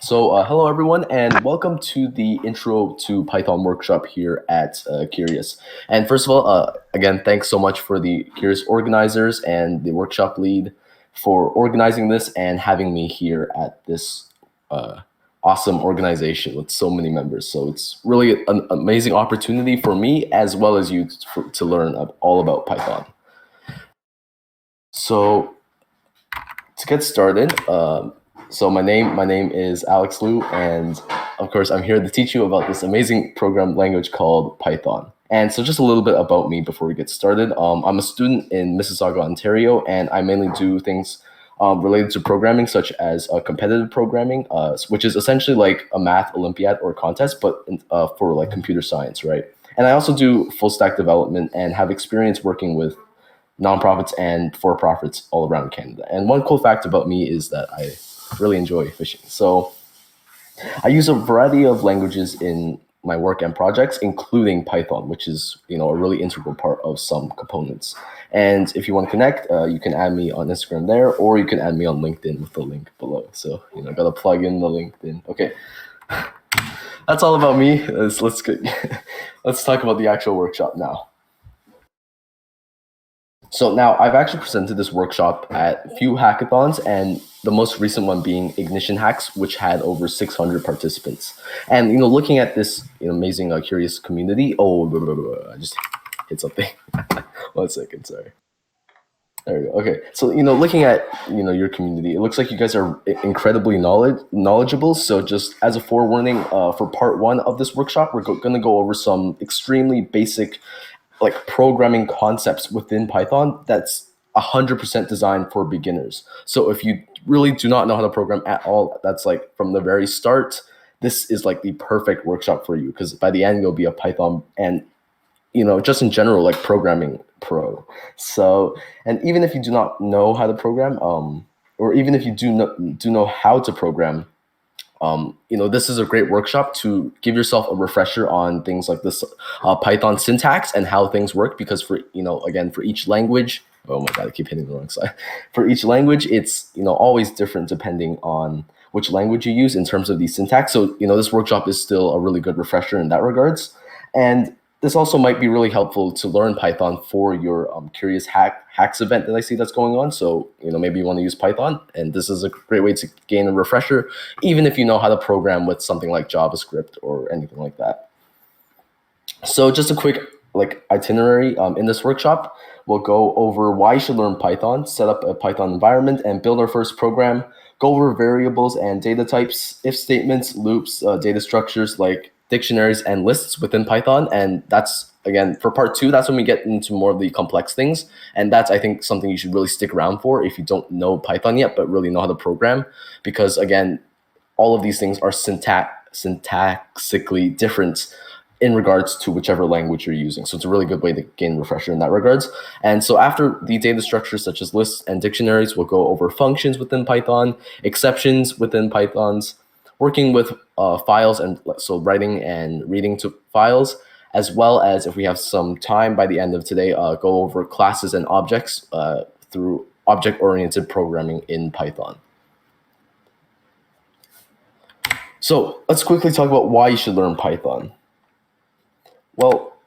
Hello everyone, and welcome to the Intro to Python workshop here at Curious. And first of all, again, thanks so much for the Curious organizers and the workshop lead for organizing this and having me here at this awesome organization with so many members. So it's really an amazing opportunity for me as well as you to learn all about Python. So to get started, so my name is Alex Liu, and of course I'm here to teach you about this amazing program language called Python. And so just a little bit about me before we get started. I'm a student in Mississauga, Ontario, and I mainly do things related to programming, such as competitive programming, which is essentially like a math Olympiad or contest, but for like computer science, right? And I also do full stack development and have experience working with nonprofits and for-profits all around Canada. And one cool fact about me is that I really enjoy fishing. So I use a variety of languages in my work and projects, including Python, which is a really integral part of some components. And if you want to connect, you can add me on Instagram there, or you can add me on LinkedIn with the link below. So gotta plug in the LinkedIn. Okay, that's all about me. Let's talk about the actual workshop now. So now I've actually presented this workshop at a few hackathons, and the most recent one being Ignition Hacks, which had over 600 participants. And looking at this amazing curious community. Oh, blah, blah, blah, I just hit something. 1 second, sorry. There we go. Okay, so looking at your community, it looks like you guys are incredibly knowledgeable. So just as a forewarning, for part one of this workshop, we're going to go over some extremely basic like programming concepts within Python that's 100% designed for beginners. So if you really do not know how to program at all, that's like from the very start, this is like the perfect workshop for you, because by the end you'll be a Python and just in general like programming pro. So, and even if you do not know how to program, or even if you do know how to program, this is a great workshop to give yourself a refresher on things like this Python syntax and how things work, because for each language, oh my god, I keep hitting the wrong side. For each language, it's always different depending on which language you use in terms of the syntax. So this workshop is still a really good refresher in that regards. And this also might be really helpful to learn Python for your Curious Hacks event that I see that's going on. So, maybe you want to use Python, and this is a great way to gain a refresher, even if you know how to program with something like JavaScript or anything like that. So just a quick itinerary in this workshop. We'll go over why you should learn Python, set up a Python environment, and build our first program, go over variables and data types, if statements, loops, data structures like dictionaries and lists within Python. And that's, again, for part two, that's when we get into more of the complex things. And that's, I think, something you should really stick around for if you don't know Python yet, but really know how to program. Because, again, all of these things are syntactically different in regards to whichever language you're using. So it's a really good way to gain refresher in that regards. And so after the data structures such as lists and dictionaries, we'll go over functions within Python, exceptions within Pythons, working with files, and so writing and reading to files, as well as, if we have some time by the end of today, go over classes and objects through object-oriented programming in Python. So let's quickly talk about why you should learn Python. Well,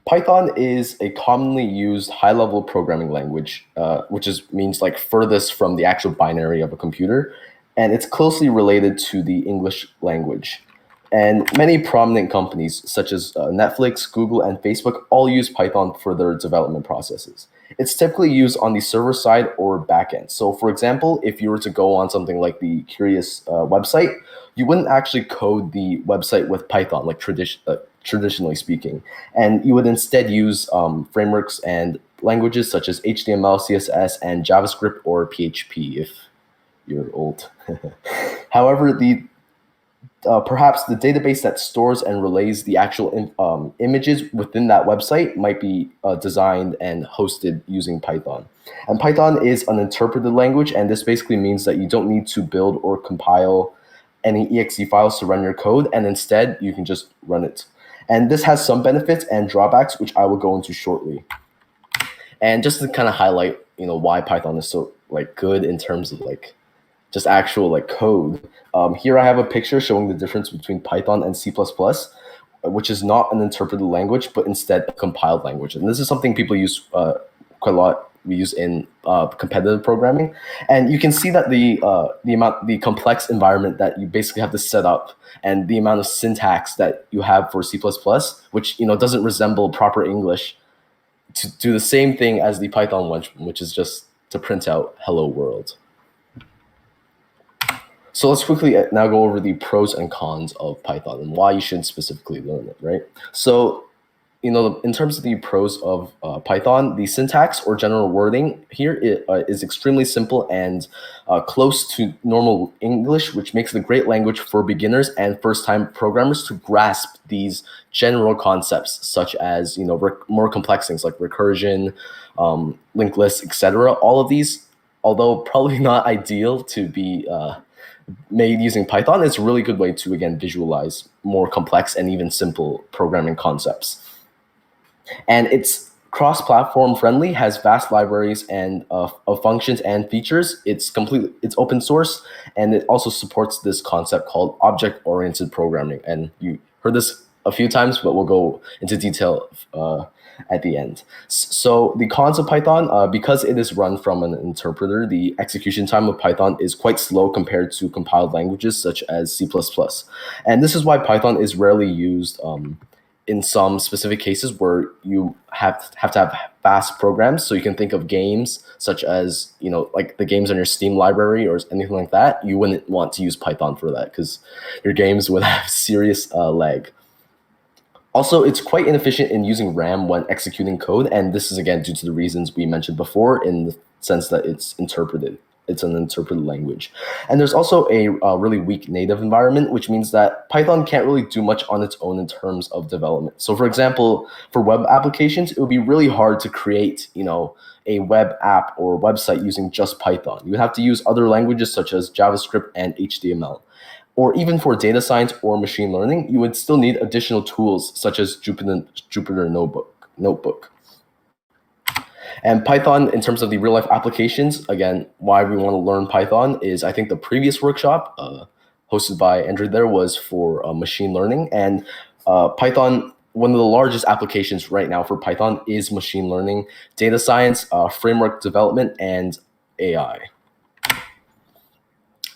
Python is a commonly used high-level programming language, which means like furthest from the actual binary of a computer, and it's closely related to the English language. And many prominent companies such as Netflix, Google, and Facebook all use Python for their development processes. It's typically used on the server side or backend. So for example, if you were to go on something like the Curious website, you wouldn't actually code the website with Python, like traditionally speaking. And you would instead use frameworks and languages such as HTML, CSS, and JavaScript or PHP if you're old. However, perhaps the database that stores and relays the actual images within that website might be designed and hosted using Python. And Python is an interpreted language, and this basically means that you don't need to build or compile any exe files to run your code, and instead you can just run it. And this has some benefits and drawbacks, which I will go into shortly. And just to kind of highlight, why Python is so good in terms of just actual like code. Here I have a picture showing the difference between Python and C++, which is not an interpreted language, but instead a compiled language. And this is something people use quite a lot. We use in competitive programming, and you can see that the complex environment that you basically have to set up, and the amount of syntax that you have for C++, which doesn't resemble proper English, to do the same thing as the Python one, which is just to print out "Hello World." So let's quickly now go over the pros and cons of Python and why you should specifically learn it, right? So, in terms of the pros of Python, the syntax or general wording here is extremely simple and close to normal English, which makes it a great language for beginners and first-time programmers to grasp these general concepts, such as more complex things like recursion, linked lists, etc. All of these, although probably not ideal to be made using Python, it's a really good way to, again, visualize more complex and even simple programming concepts. And it's cross-platform friendly, has vast libraries and of functions and features. It's open source, and it also supports this concept called object-oriented programming. And you heard this a few times, but we'll go into detail at the end. So the cons of Python, because it is run from an interpreter, the execution time of Python is quite slow compared to compiled languages such as C++. And this is why Python is rarely used in some specific cases where you have to have fast programs. So you can think of games such as, like the games on your Steam library or anything like that. You wouldn't want to use Python for that because your games would have serious lag. Also, it's quite inefficient in using RAM when executing code, and this is again due to the reasons we mentioned before, in the sense that it's interpreted. It's an interpreted language. And there's also a really weak native environment, which means that Python can't really do much on its own in terms of development. So for example, for web applications, it would be really hard to create, a web app or website using just Python. You would have to use other languages such as JavaScript and HTML. Or even for data science or machine learning, you would still need additional tools such as Jupyter Notebook. And Python, in terms of the real life applications, again, why we want to learn Python is, I think the previous workshop hosted by Andrew there was for machine learning. And Python, one of the largest applications right now for Python is machine learning, data science, framework development, and AI.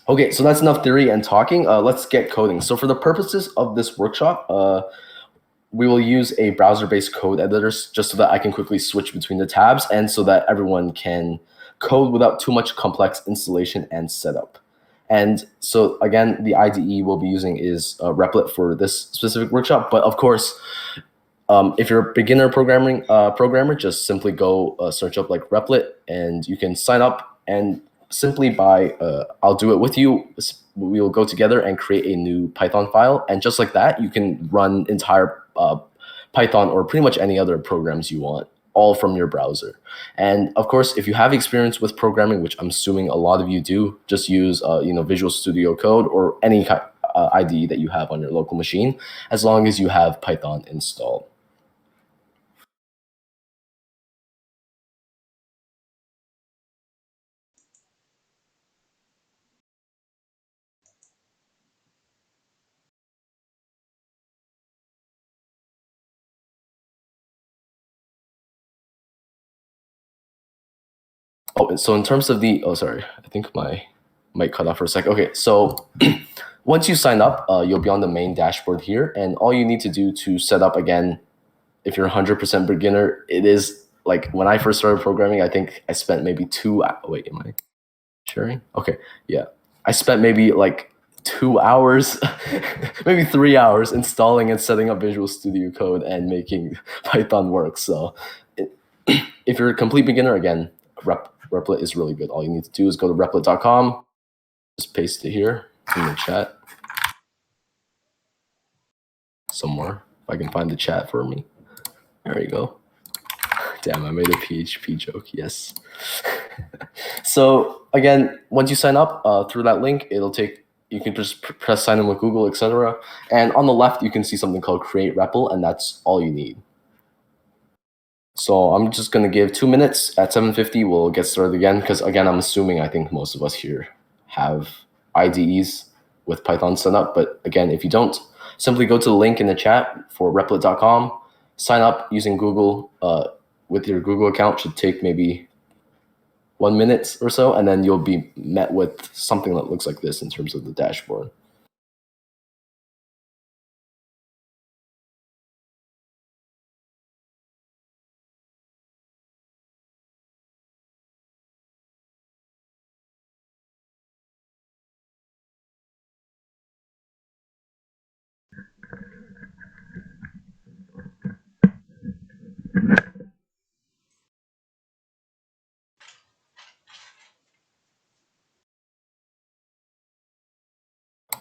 Okay, so that's enough theory and talking. Let's get coding. So for the purposes of this workshop, we will use a browser-based code editor just so that I can quickly switch between the tabs and so that everyone can code without too much complex installation and setup. And so again, the IDE we'll be using is Replit for this specific workshop. But of course, if you're a beginner programmer, just simply go search up like Replit, and you can sign up, and simply by I'll do it with you. We will go together and create a new Python file, and just like that, you can run entire Python or pretty much any other programs you want, all from your browser. And of course, if you have experience with programming, which I'm assuming a lot of you do, just use Visual Studio Code or any IDE that you have on your local machine, as long as you have Python installed. Oh, so in terms of sorry, I think my mic cut off for a sec. Okay, so once you sign up, you'll be on the main dashboard here, and all you need to do to set up, again, if you're 100% beginner, it is like when I first started programming, I think I spent maybe wait, am I sharing? Okay, yeah. I spent maybe like 2 hours, maybe 3 hours installing and setting up Visual Studio Code and making Python work. So if you're a complete beginner, again, Replit is really good. All you need to do is go to replit.com, just paste it here in the chat somewhere. If I can find the chat for me. There you go. Damn, I made a PHP joke. Yes. So again, once you sign up through that link, you can just press sign in with Google, etc. And on the left, you can see something called Create REPL, and that's all you need. So I'm just going to give 2 minutes. At 7:50, we'll get started again, because again, I'm assuming I think most of us here have IDEs with Python set up. But again, if you don't, simply go to the link in the chat for replit.com, sign up using Google with your Google account. Should take maybe 1 minute or so, and then you'll be met with something that looks like this in terms of the dashboard.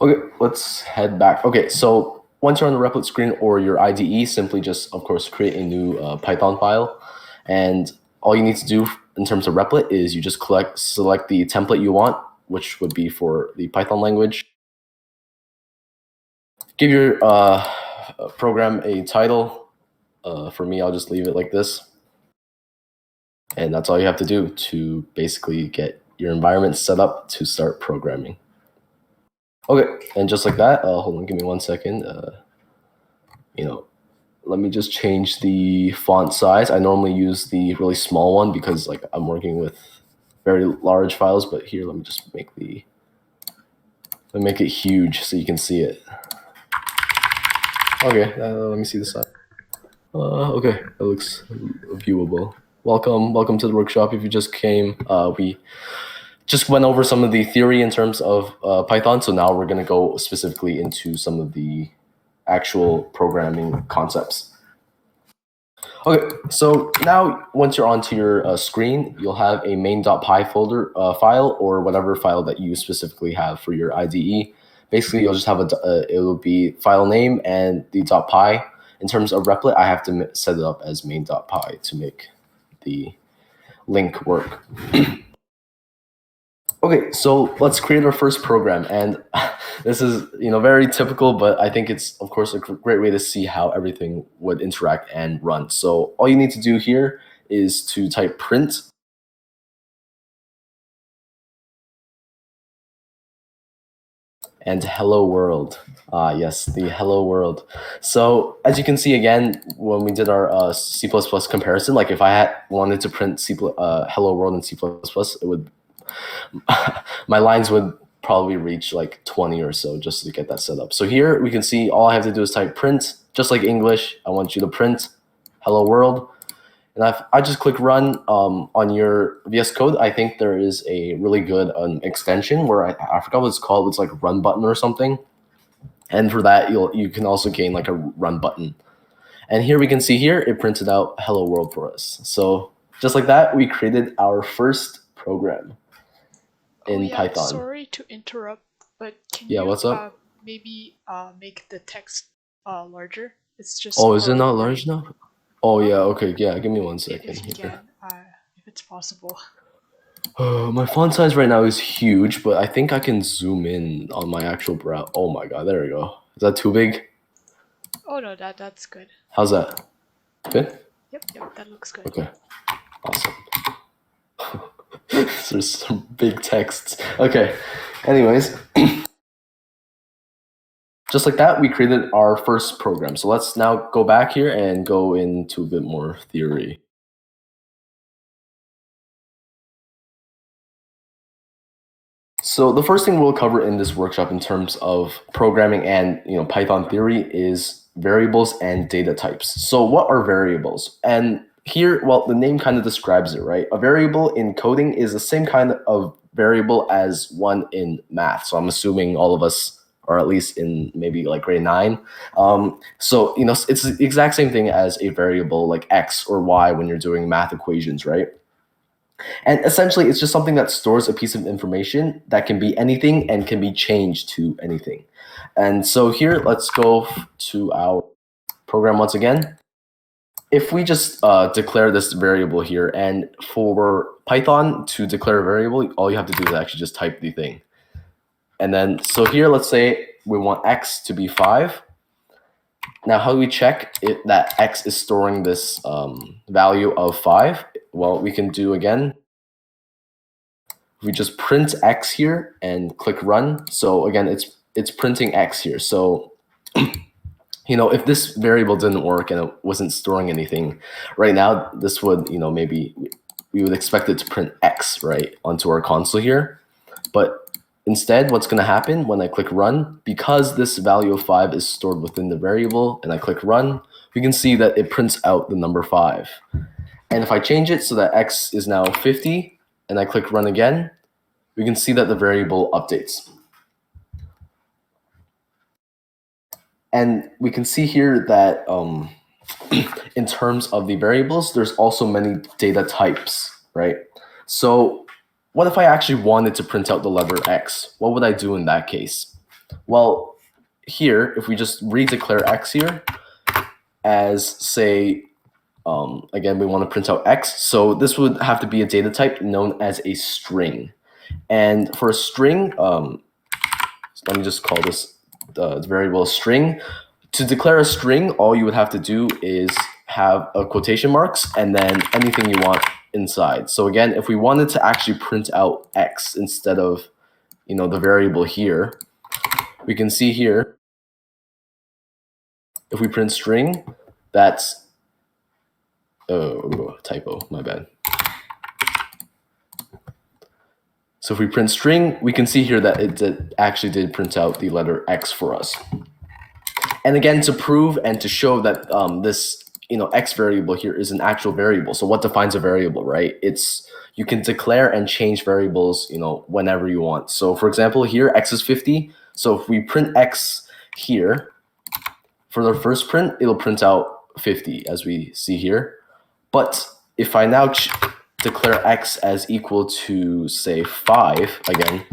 Okay, let's head back. Okay, so once you're on the Replit screen or your IDE, simply just, of course, create a new Python file. And all you need to do in terms of Replit is you just select the template you want, which would be for the Python language. Give your program a title. For me, I'll just leave it like this. And that's all you have to do to basically get your environment set up to start programming. Okay, and just like that, hold on, give me 1 second. Let me just change the font size. I normally use the really small one because like I'm working with very large files, but here, let me just make it huge so you can see it. Okay, let me see the side. Okay, that looks viewable. Welcome to the workshop. If you just came, we just went over some of the theory in terms of Python. So now we're going to go specifically into some of the actual programming concepts. Okay, so now once you're onto your screen, you'll have a main.py folder file or whatever file that you specifically have for your IDE. Basically, you'll just have it will be file name and the .py. In terms of Replit, I have to set it up as main.py to make the link work. Okay, so let's create our first program, and this is very typical, but I think it's of course a great way to see how everything would interact and run. So all you need to do here is to type print and hello world. Yes, the hello world. So as you can see again, when we did our C++ comparison, like if I wanted to print hello world in C++, it would my lines would probably reach like 20 or so just to get that set up. So here we can see all I have to do is type print, just like English. I want you to print hello world. And I just click run on your VS Code. I think there is a really good extension where I forgot what it's called. It's like run button or something. And for that, you can also gain like a run button. And here we can see here, it printed out hello world for us. So just like that, we created our first program in Python. Sorry to interrupt, but can you what's up? Maybe make the text larger? It's just is it not large enough? Oh yeah, okay, yeah, give me 1 second. If you can, if it's possible. My font size right now is huge, but I think I can zoom in on my actual browser. Oh my god, there we go. Is that too big? Oh no, that's good. How's that? Good? Yep, that looks good. Okay, awesome. There's some big texts. Okay, anyways. Just like that, we created our first program. So let's now go back here and go into a bit more theory. So the first thing we'll cover in this workshop in terms of programming and Python theory is variables and data types. So what are variables? And here, well, the name kind of describes it, right? A variable in coding is the same kind of variable as one in math. So I'm assuming all of us or at least in maybe like grade 9. So it's the exact same thing as a variable like X or Y when you're doing math equations, right? And essentially, it's just something that stores a piece of information that can be anything and can be changed to anything. And so here, let's go to our program once again. If we just declare this variable here, and for Python to declare a variable, all you have to do is actually just type the thing. And then, so here, let's say we want X to be 5. Now, how do we check that X is storing this value of 5? Well, we can do again. we just print X here and click run, so again, it's printing X here. So if this variable didn't work and it wasn't storing anything, right now this would, maybe we would expect it to print X, right, onto our console here. But instead, what's going to happen when I click run, because this value of 5 is stored within the variable and I click run, we can see that it prints out the number 5. And if I change it so that X is now 50 and I click run again, we can see that the variable updates. And we can see here that in terms of the variables, there's also many data types, right? So what if I actually wanted to print out the letter X? What would I do in that case? Well, here, if we just redeclare X here as, say, again, we want to print out X. So this would have to be a data type known as a string. And for a string, let me just call this the variable string. To declare a string, all you would have to do is have a quotation marks and then anything you want inside. So again, if we wanted to actually print out X instead of, the variable here, we can see here, if we print string, that's, oh, typo, my bad. So if we print string, we can see here that it actually did print out the letter X for us. And again, to prove and to show that this X variable here is an actual variable. So what defines a variable, right? You can declare and change variables whenever you want. So for example, here X is 50. So if we print X here, for the first print, it'll print out 50 as we see here. But if I now declare X as equal to, say, 5 again,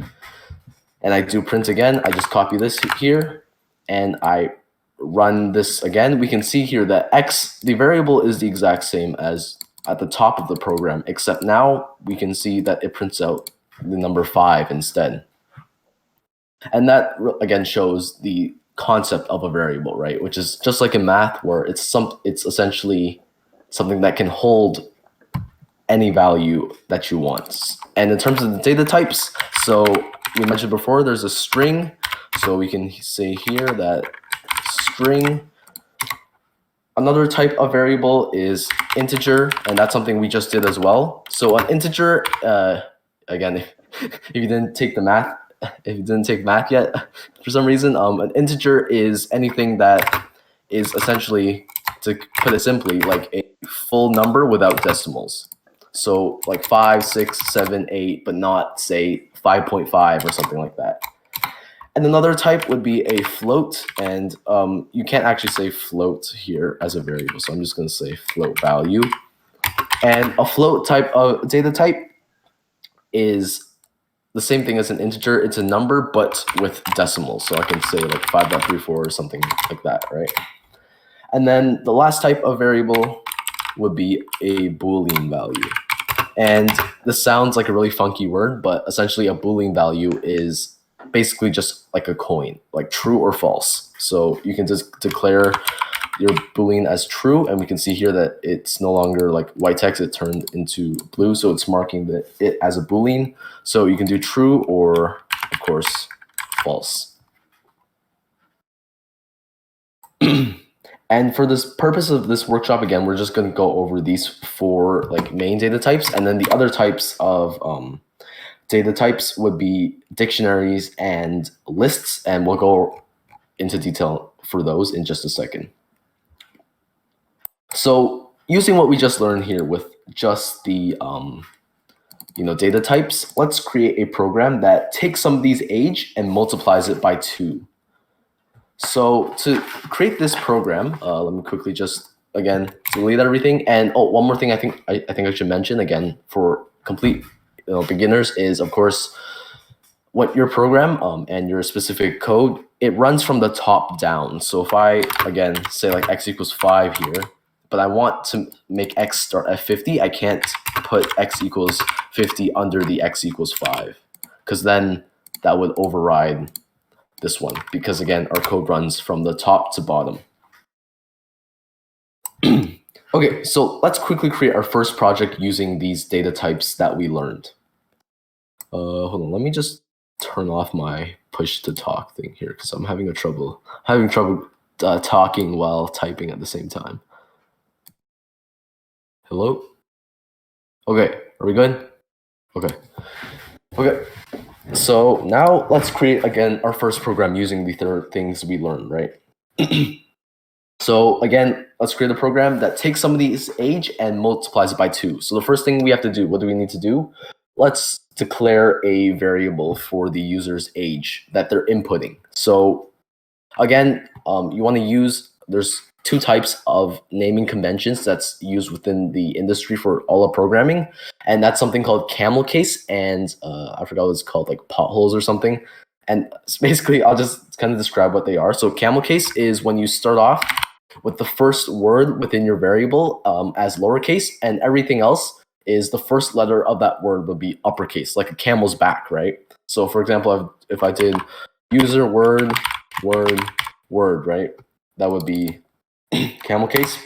and I do print again, I just copy this here and I run this again, we can see here that X, the variable, is the exact same as at the top of the program, except now we can see that it prints out the number 5 instead. And that again shows the concept of a variable, right? Which is just like in math, where it's essentially something that can hold any value that you want. And in terms of the data types, so we mentioned before, there's a string. So we can say here that string. Another type of variable is integer, and that's something we just did as well. So an integer, again, if you didn't take math yet, for some reason, an integer is anything that is essentially, to put it simply, like a full number without decimals. So like 5, 6, 7, 8, but not, say, 5.5 or something like that. And another type would be a float, and you can't actually say float here as a variable, so I'm just going to say float value. And a float type of data type is the same thing as an integer. It's a number, but with decimals. So I can say like 5.34 or something like that, right? And then the last type of variable would be a Boolean value. And this sounds like a really funky word, but essentially a Boolean value is basically just like a coin, like true or false. So you can just declare your Boolean as true, and we can see here that it's no longer like white text, it turned into blue, so it's marking it as a Boolean. So you can do true or, of course, false. And for this purpose of this workshop, again, we're just going to go over these 4 like main data types, and then the other types of data types would be dictionaries and lists, and we'll go into detail for those in just a second. So using what we just learned here with just the data types, let's create a program that takes some of these age and multiplies it by 2. So to create this program, let me quickly just again delete everything. And one more thing I think I should mention again for complete beginners is, of course, what your program and your specific code, it runs from the top down. So if I again say like x equals 5 here, but I want to make x start at 50, I can't put x equals 50 under the x equals 5, because then that would override this one, because again, our code runs from the top to bottom. Okay, so let's quickly create our first project using these data types that we learned. Hold on, let me just turn off my push to talk thing here because I'm having trouble talking while typing at the same time. Hello? Okay, are we good? Okay. Okay. So now let's create again our first program using the things we learned, right? So again, let's create a program that takes somebody's age and multiplies it by 2. So the first thing we have to do, what do we need to do? Let's declare a variable for the user's age that they're inputting. So again, you want to use, there's 2 types of naming conventions that's used within the industry for all of programming. And that's something called Camelcase and I forgot what it's called, like potholes or something. And basically, I'll just kind of describe what they are. So Camelcase is when you start off with the first word within your variable as lowercase, and everything else is the first letter of that word would be uppercase, like a camel's back, right? So for example, if I did user word, right? That would be camel case.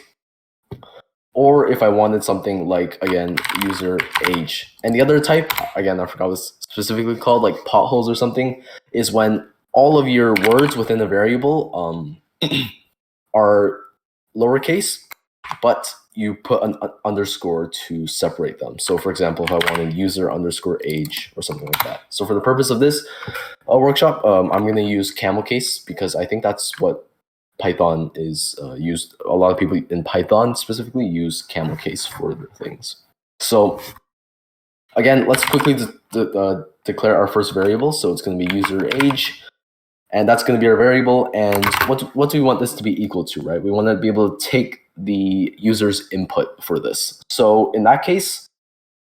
Or if I wanted something like, again, user age. And the other type, again, I forgot what it's specifically called, like potholes or something, is when all of your words within a variable are lowercase, but you put an underscore to separate them. So for example, if I wanted user underscore age or something like that. So for the purpose of this workshop, I'm going to use Camelcase because I think that's what Python is used. A lot of people in Python specifically use Camelcase for the things. So again, let's quickly declare our first variable. So it's going to be user age, and that's going to be our variable. And what do we want this to be equal to, right? We want to be able to take the user's input for this. So in that case,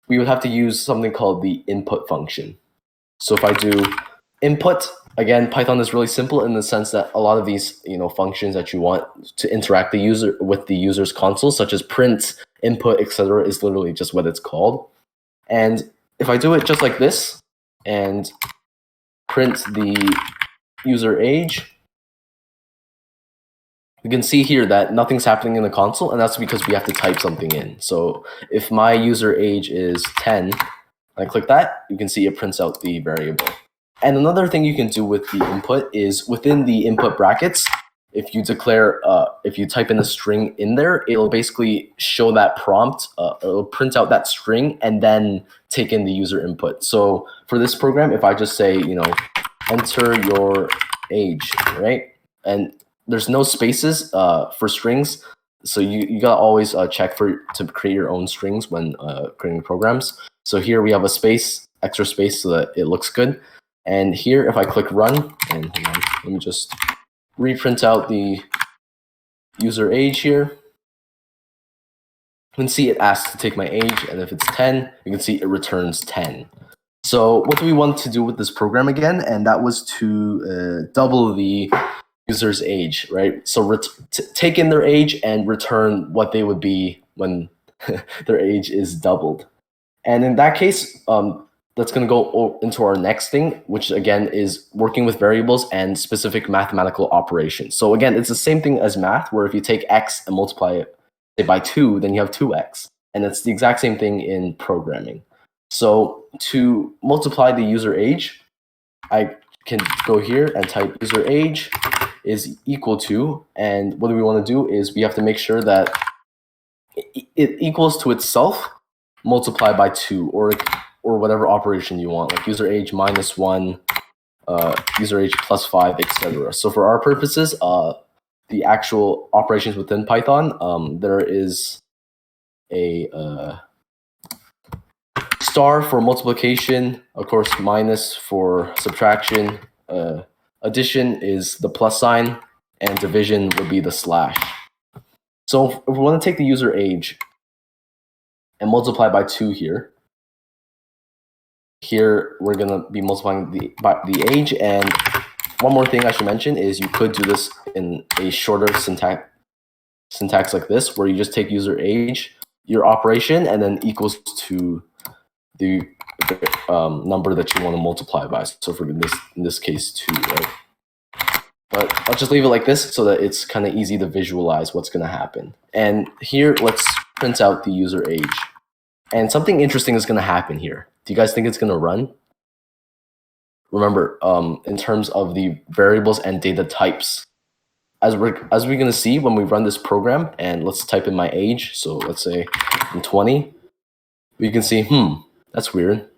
we would have to use something called the input function. So if I do input, again, Python is really simple in the sense that a lot of these, functions that you want to interact the user with the user's console, such as print, input, etc., is literally just what it's called. And if I do it just like this and print the user age, we can see here that nothing's happening in the console, and that's because we have to type something in. So if my user age is 10, I click that, you can see it prints out the variable. And another thing you can do with the input is within the input brackets, if you declare, if you type in a string in there, it'll basically show that prompt, it'll print out that string and then take in the user input. So for this program, if I just say, enter your age, right? And there's no spaces for strings. So you gotta always check to create your own strings when creating programs. So here we have a space, extra space so that it looks good. And here, if I click run, and hold on, let me just reprint out the user age here. You can see it asks to take my age, and if it's 10, you can see it returns 10. So what do we want to do with this program again? And that was to double the user's age, right? So take in their age and return what they would be when their age is doubled. And in that case, that's going to go into our next thing, which again is working with variables and specific mathematical operations. So again, it's the same thing as math, where if you take x and multiply it say by 2, then you have 2x. And it's the exact same thing in programming. So to multiply the user age, I can go here and type user age is equal to, and what do we want to do is we have to make sure that it equals to itself multiplied by 2 or whatever operation you want, like user age minus 1, user age plus 5, etc. So for our purposes, the actual operations within Python, there is a star for multiplication, of course, minus for subtraction, addition is the plus sign, and division would be the slash. So if we want to take the user age and multiply by 2 here, we're going to be multiplying by the age. And one more thing I should mention is you could do this in a shorter syntax like this, where you just take user age, your operation, and then equals to the number that you want to multiply by. So for in this case, 2, right? But I'll just leave it like this so that it's kind of easy to visualize what's going to happen. And here, let's print out the user age. And something interesting is going to happen here. Do you guys think it's going to run? remember, in terms of the variables and data types, as we're going to see when we run this program, and let's type in my age. So let's say I'm 20. We can see, that's weird.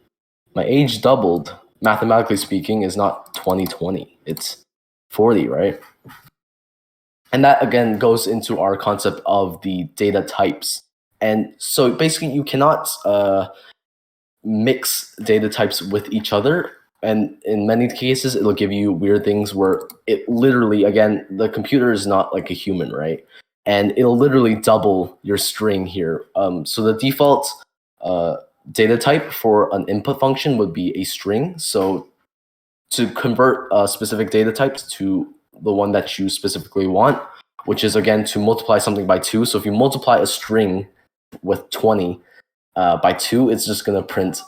My age doubled. Mathematically speaking, is not 2020. It's 40, right? And that again goes into our concept of the data types. And so basically, you cannot mix data types with each other. And in many cases, it'll give you weird things where it literally, again, the computer is not like a human, right? And it'll literally double your string here. So the default data type for an input function would be a string. So to convert specific data types to the one that you specifically want, which is again to multiply something by 2. So if you multiply a string with 20 by 2, it's just going to print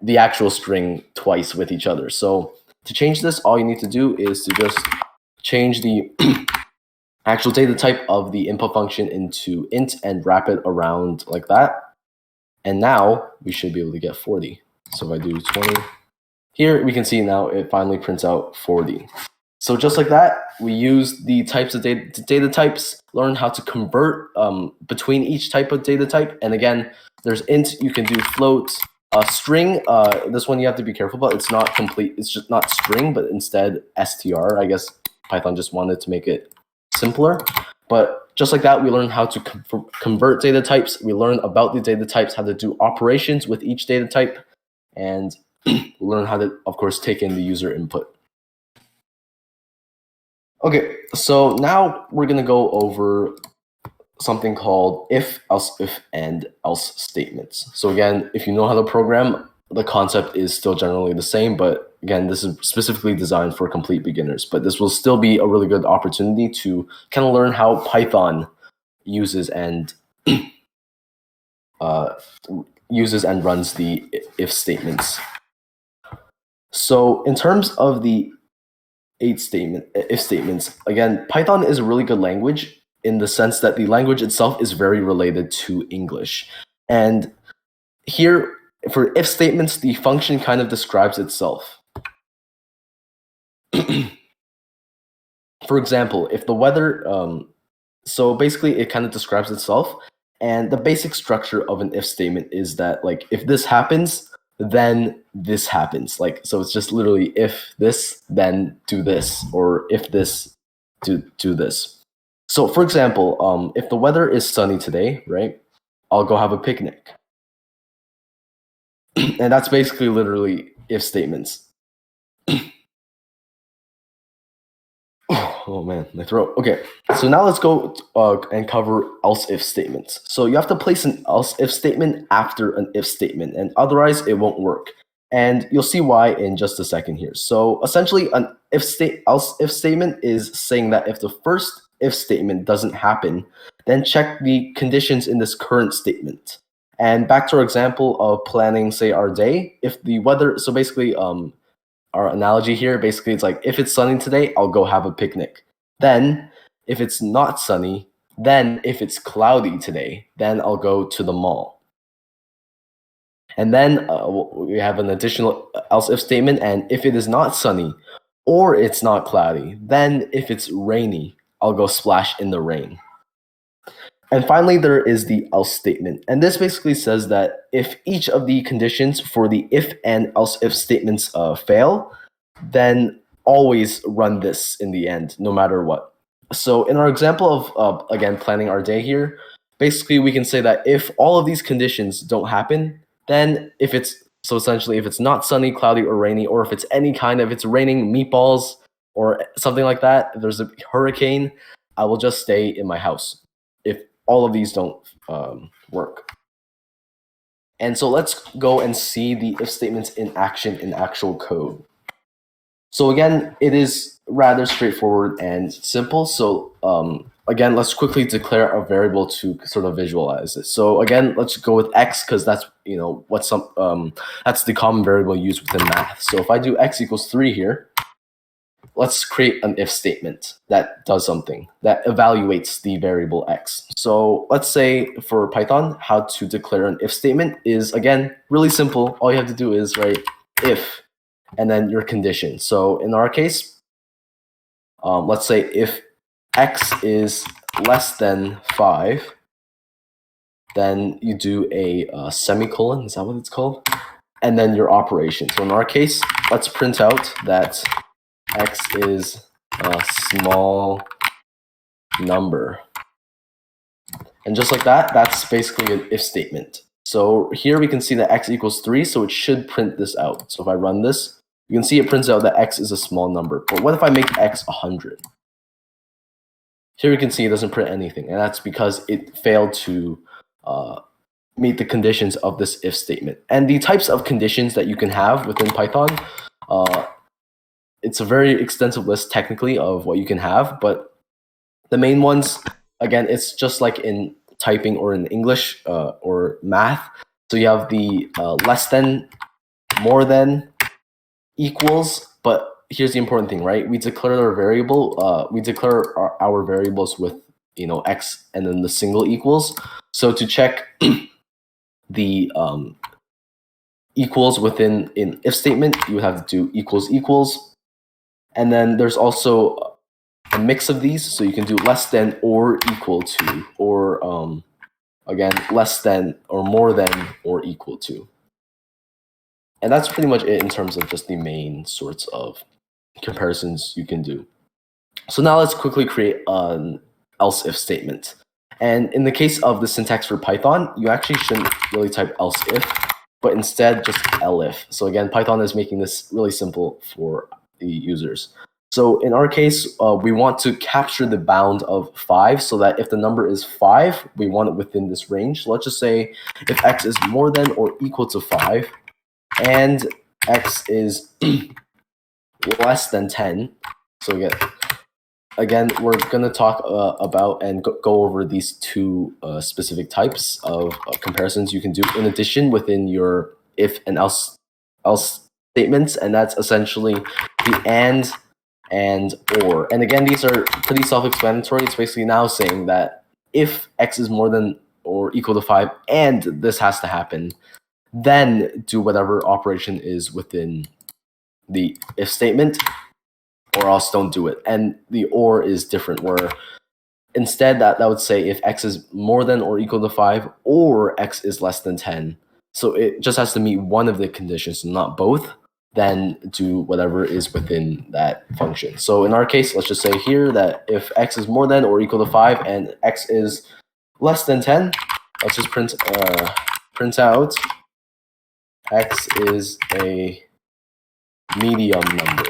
the actual string twice with each other. So to change this, all you need to do is to just change the actual data type of the input function into int and wrap it around like that. And now we should be able to get 40. So if I do 20, here we can see now it finally prints out 40. So just like that, we use the types of data types, learn how to convert between each type of data type. And again, there's int, you can do float, string. This one you have to be careful about. It's not complete. It's just not string, but instead str. I guess Python just wanted to make it simpler. But just like that, we learn how to convert data types. We learn about the data types, how to do operations with each data type, and learn how to, of course, take in the user input. Okay, so now we're going to go over something called if, else, if, and else statements. So again, if you know how to program, the concept is still generally the same, but again, this is specifically designed for complete beginners. But this will still be a really good opportunity to kind of learn how Python uses and runs the if statements. So in terms of the if statements, again, Python is a really good language in the sense that the language itself is very related to English. And here, for if statements, the function kind of describes itself. For example, if the weather, so basically it kind of describes itself. And the basic structure of an if statement is that, like, if this happens, then this happens. Like, so it's just literally if this, then do this, or if this, do this. So for example, if the weather is sunny today, right, I'll go have a picnic. And that's basically literally if statements. Oh man, my throat. Okay, so now let's go and cover else if statements. So you have to place an else if statement after an if statement, and otherwise it won't work. And you'll see why in just a second here. So essentially, an else if statement is saying that if the first if statement doesn't happen, then check the conditions in this current statement. And back to our example of planning, say, our day, if the weather, so basically, our analogy here, basically it's like, if it's sunny today, I'll go have a picnic. Then if it's not sunny, then if it's cloudy today, then I'll go to the mall. And then we have an additional else if statement, and if it is not sunny or it's not cloudy, then if it's rainy, I'll go splash in the rain. And finally, there is the else statement. And this basically says that if each of the conditions for the if and else if statements fail, then always run this in the end, no matter what. So in our example of, again, planning our day here, basically we can say that if all of these conditions don't happen, then so essentially if it's not sunny, cloudy, or rainy, or if it's if it's raining meatballs or something like that, if there's a hurricane, I will just stay in my house if all of these don't work. And so let's go and see the if statements in action in actual code. So again, it is rather straightforward and simple. So again, let's quickly declare a variable to sort of visualize it. So again, let's go with x because that's that's the common variable used within math. So if I do x equals 3 here, let's create an if statement that does something, that evaluates the variable x. So let's say for Python, how to declare an if statement is, again, really simple. All you have to do is write if, and then your condition. So in our case, let's say if x is less than 5, then you do a semicolon. Is that what it's called? And then your operation. So in our case, let's print out that x is a small number. And just like that, that's basically an if statement. So here we can see that x equals 3, so it should print this out. So if I run this, you can see it prints out that x is a small number. But what if I make x 100? Here we can see it doesn't print anything, and that's because it failed to meet the conditions of this if statement. And the types of conditions that you can have within Python, it's a very extensive list technically of what you can have, but the main ones, again, it's just like in typing or in English or math. So you have the less than, more than, equals, but here's the important thing, right? We declare our variable, we declare our variables with, x and then the single equals. So to check the equals within an if statement, you would have to do equals equals. And then there's also a mix of these, so you can do less than or equal to, or again, less than or more than or equal to. And that's pretty much it in terms of just the main sorts of comparisons you can do. So now let's quickly create an else if statement. And in the case of the syntax for Python, you actually shouldn't really type else if, but instead just elif. So again, Python is making this really simple for the users. So in our case, we want to capture the bound of 5 so that if the number is 5, we want it within this range. So let's just say if x is more than or equal to 5 and x is less than 10. So again, we're going to talk about and go over these two specific types of comparisons you can do in addition within your if and else statements, and that's essentially the and or. And again, these are pretty self-explanatory. It's basically now saying that if x is more than or equal to 5 and this has to happen, then do whatever operation is within the if statement, or else don't do it. And the or is different, where instead that would say if x is more than or equal to 5 or x is less than 10. So it just has to meet one of the conditions, not both. Then do whatever is within that function. So in our case, let's just say here that if x is more than or equal to 5 and x is less than 10, let's just print out x is a medium number.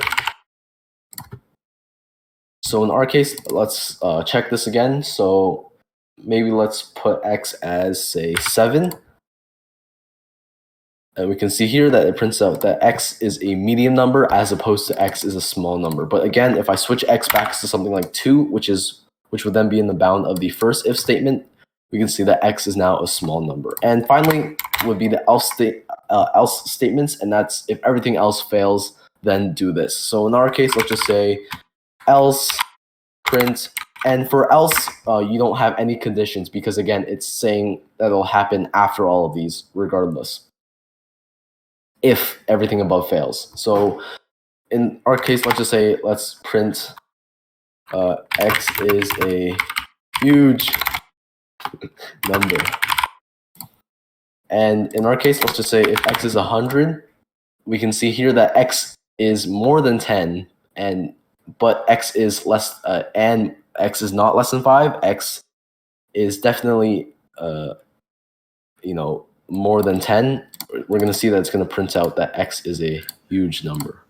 So in our case, let's check this again. So maybe let's put x as, say, 7. And we can see here that it prints out that x is a medium number as opposed to x is a small number. But again, if I switch x back to something like 2, which would then be in the bound of the first if statement, we can see that x is now a small number. And finally would be the else statements, and that's if everything else fails, then do this. So in our case, let's just say else print, and for else you don't have any conditions because again it's saying that it'll happen after all of these regardless if everything above fails. So in our case, let's just say let's print x is a huge number, and in our case let's just say if x is 100, we can see here that x is more than 10 but x is less and x is not less than 5. X is definitely more than 10. We're going to see that it's going to print out that x is a huge number.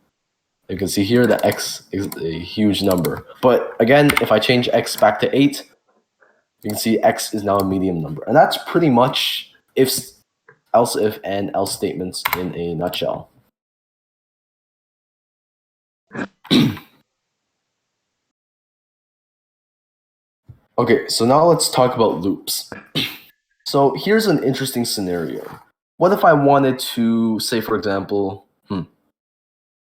You can see here that x is a huge number. But again, if I change x back to 8, you can see x is now a medium number. And that's pretty much else if and else statements in a nutshell. Okay, so now let's talk about loops. So here's an interesting scenario. What if I wanted to, say, for example,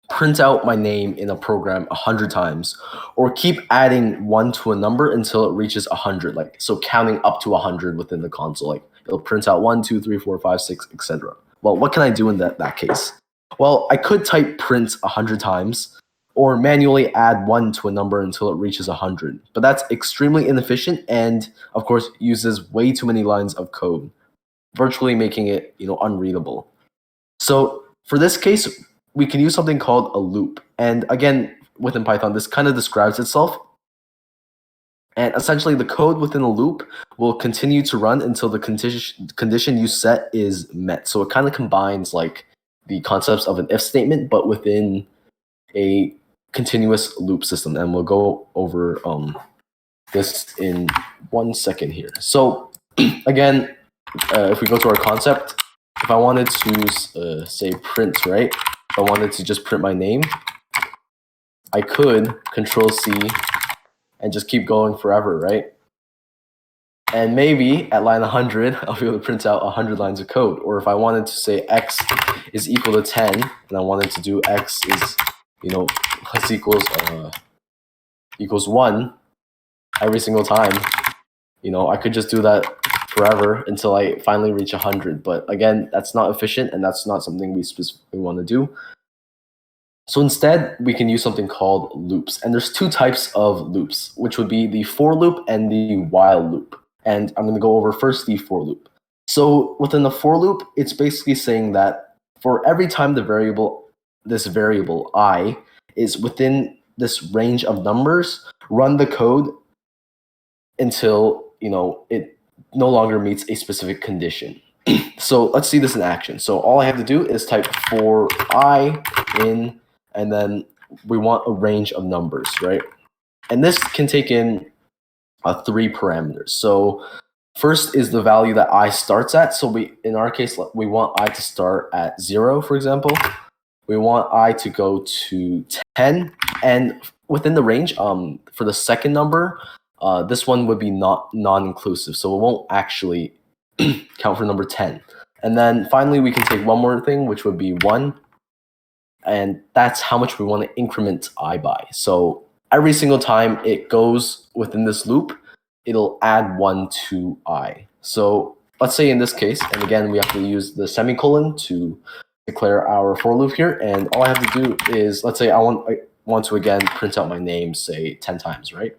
print out my name in a program 100 times, or keep adding 1 to a number until it reaches 100, like so counting up to 100 within the console, like it'll print out 1, 2, 3, 4, 5, 6, etc. Well, what can I do in that case? Well, I could type print 100 times or manually add 1 to a number until it reaches 100. But that's extremely inefficient and, of course, uses way too many lines of code, virtually making it, unreadable. So for this case, we can use something called a loop. And again, within Python, this kind of describes itself. And essentially, the code within a loop will continue to run until the condition you set is met. So it kind of combines like the concepts of an if statement, but within a continuous loop system. And we'll go over this in 1 second here. So again, if we go to our concept, if I wanted to say print, right? If I wanted to just print my name, I could Control C and just keep going forever, right? And maybe at line 100, I'll be able to print out 100 lines of code. Or if I wanted to say x is equal to 10, and I wanted to do x is, plus equals 1 every single time, I could just do that forever until I finally reach 100. But again, that's not efficient, and that's not something we specifically want to do. So instead, we can use something called loops. And there's 2 types of loops, which would be the for loop and the while loop. And I'm going to go over first the for loop. So within the for loop, it's basically saying that for every time this variable I is within this range of numbers, run the code until, it no longer meets a specific condition. So let's see this in action. So all I have to do is type for I in, and then we want a range of numbers, right? And this can take in 3 parameters. So first is the value that I starts at. So in our case, we want I to start at 0, for example. We want I to go to 10. And within the range, for the second number, this one would be non-inclusive. So it won't actually count for number 10. And then finally, we can take one more thing, which would be 1. And that's how much we want to increment I by. So every single time it goes within this loop, it'll add 1 to I. So let's say in this case, and again, we have to use the semicolon to declare our for loop here. And all I have to do is, let's say I want to again print out my name, say 10 times, right?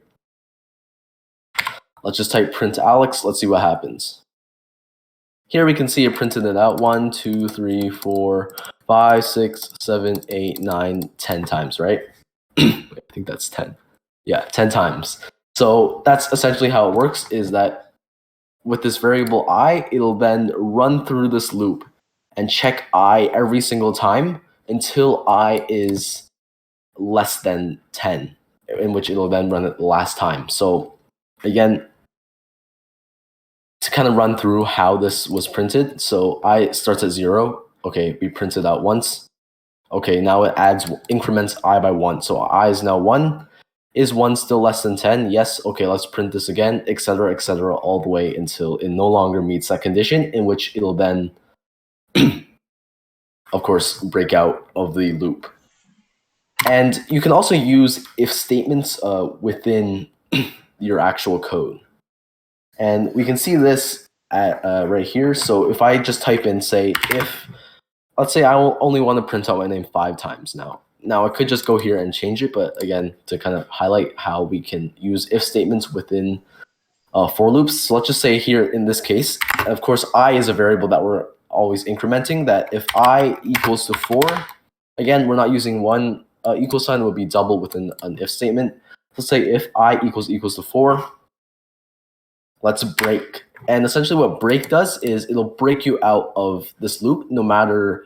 Let's just type print Alex. Let's see what happens. Here we can see it printed it out 1, 2, 3, 4, 5, 6, 7, 8, 9, 10 times, right? I think that's 10. Yeah, 10 times. So that's essentially how it works, is that with this variable I, it'll then run through this loop and check I every single time until I is less than 10, in which it'll then run it the last time. So again, to kind of run through how this was printed. So I starts at 0. Okay, we printed out once. Okay, now it increments I by 1. So I is now 1. Is 1 still less than 10? Yes. Okay, let's print this again, etc., etc., all the way until it no longer meets that condition, in which it'll then, of course, break out of the loop. And you can also use if statements within your actual code. And we can see this at right here. So if I just type in, say, if, let's say I only want to print out my name 5 times now. Now I could just go here and change it, but again, to kind of highlight how we can use if statements within for loops. So let's just say here in this case, of course, I is a variable that we're always incrementing, that if I equals to 4, again, we're not using one equal sign, it would be double within an if statement. Let's say if I equals to 4, let's break. And essentially what break does is it'll break you out of this loop no matter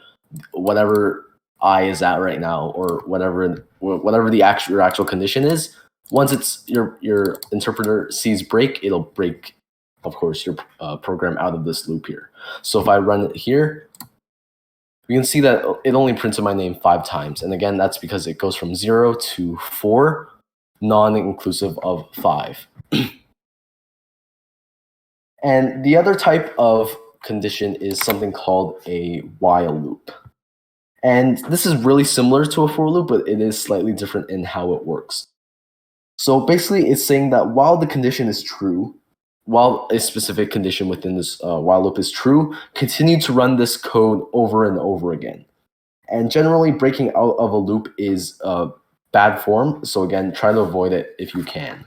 whatever I is at right now, or whatever your actual condition is. Once it's your interpreter sees break, it'll break, of course, your program out of this loop here. So if I run it here, you can see that it only printed my name 5 times. And again, that's because it goes from 0 to 4, non-inclusive of 5. And the other type of condition is something called a while loop. And this is really similar to a for loop, but it is slightly different in how it works. So basically, it's saying that while the condition is true, while a specific condition within this while loop is true, continue to run this code over and over again. And generally, breaking out of a loop is a bad form. So again, try to avoid it if you can.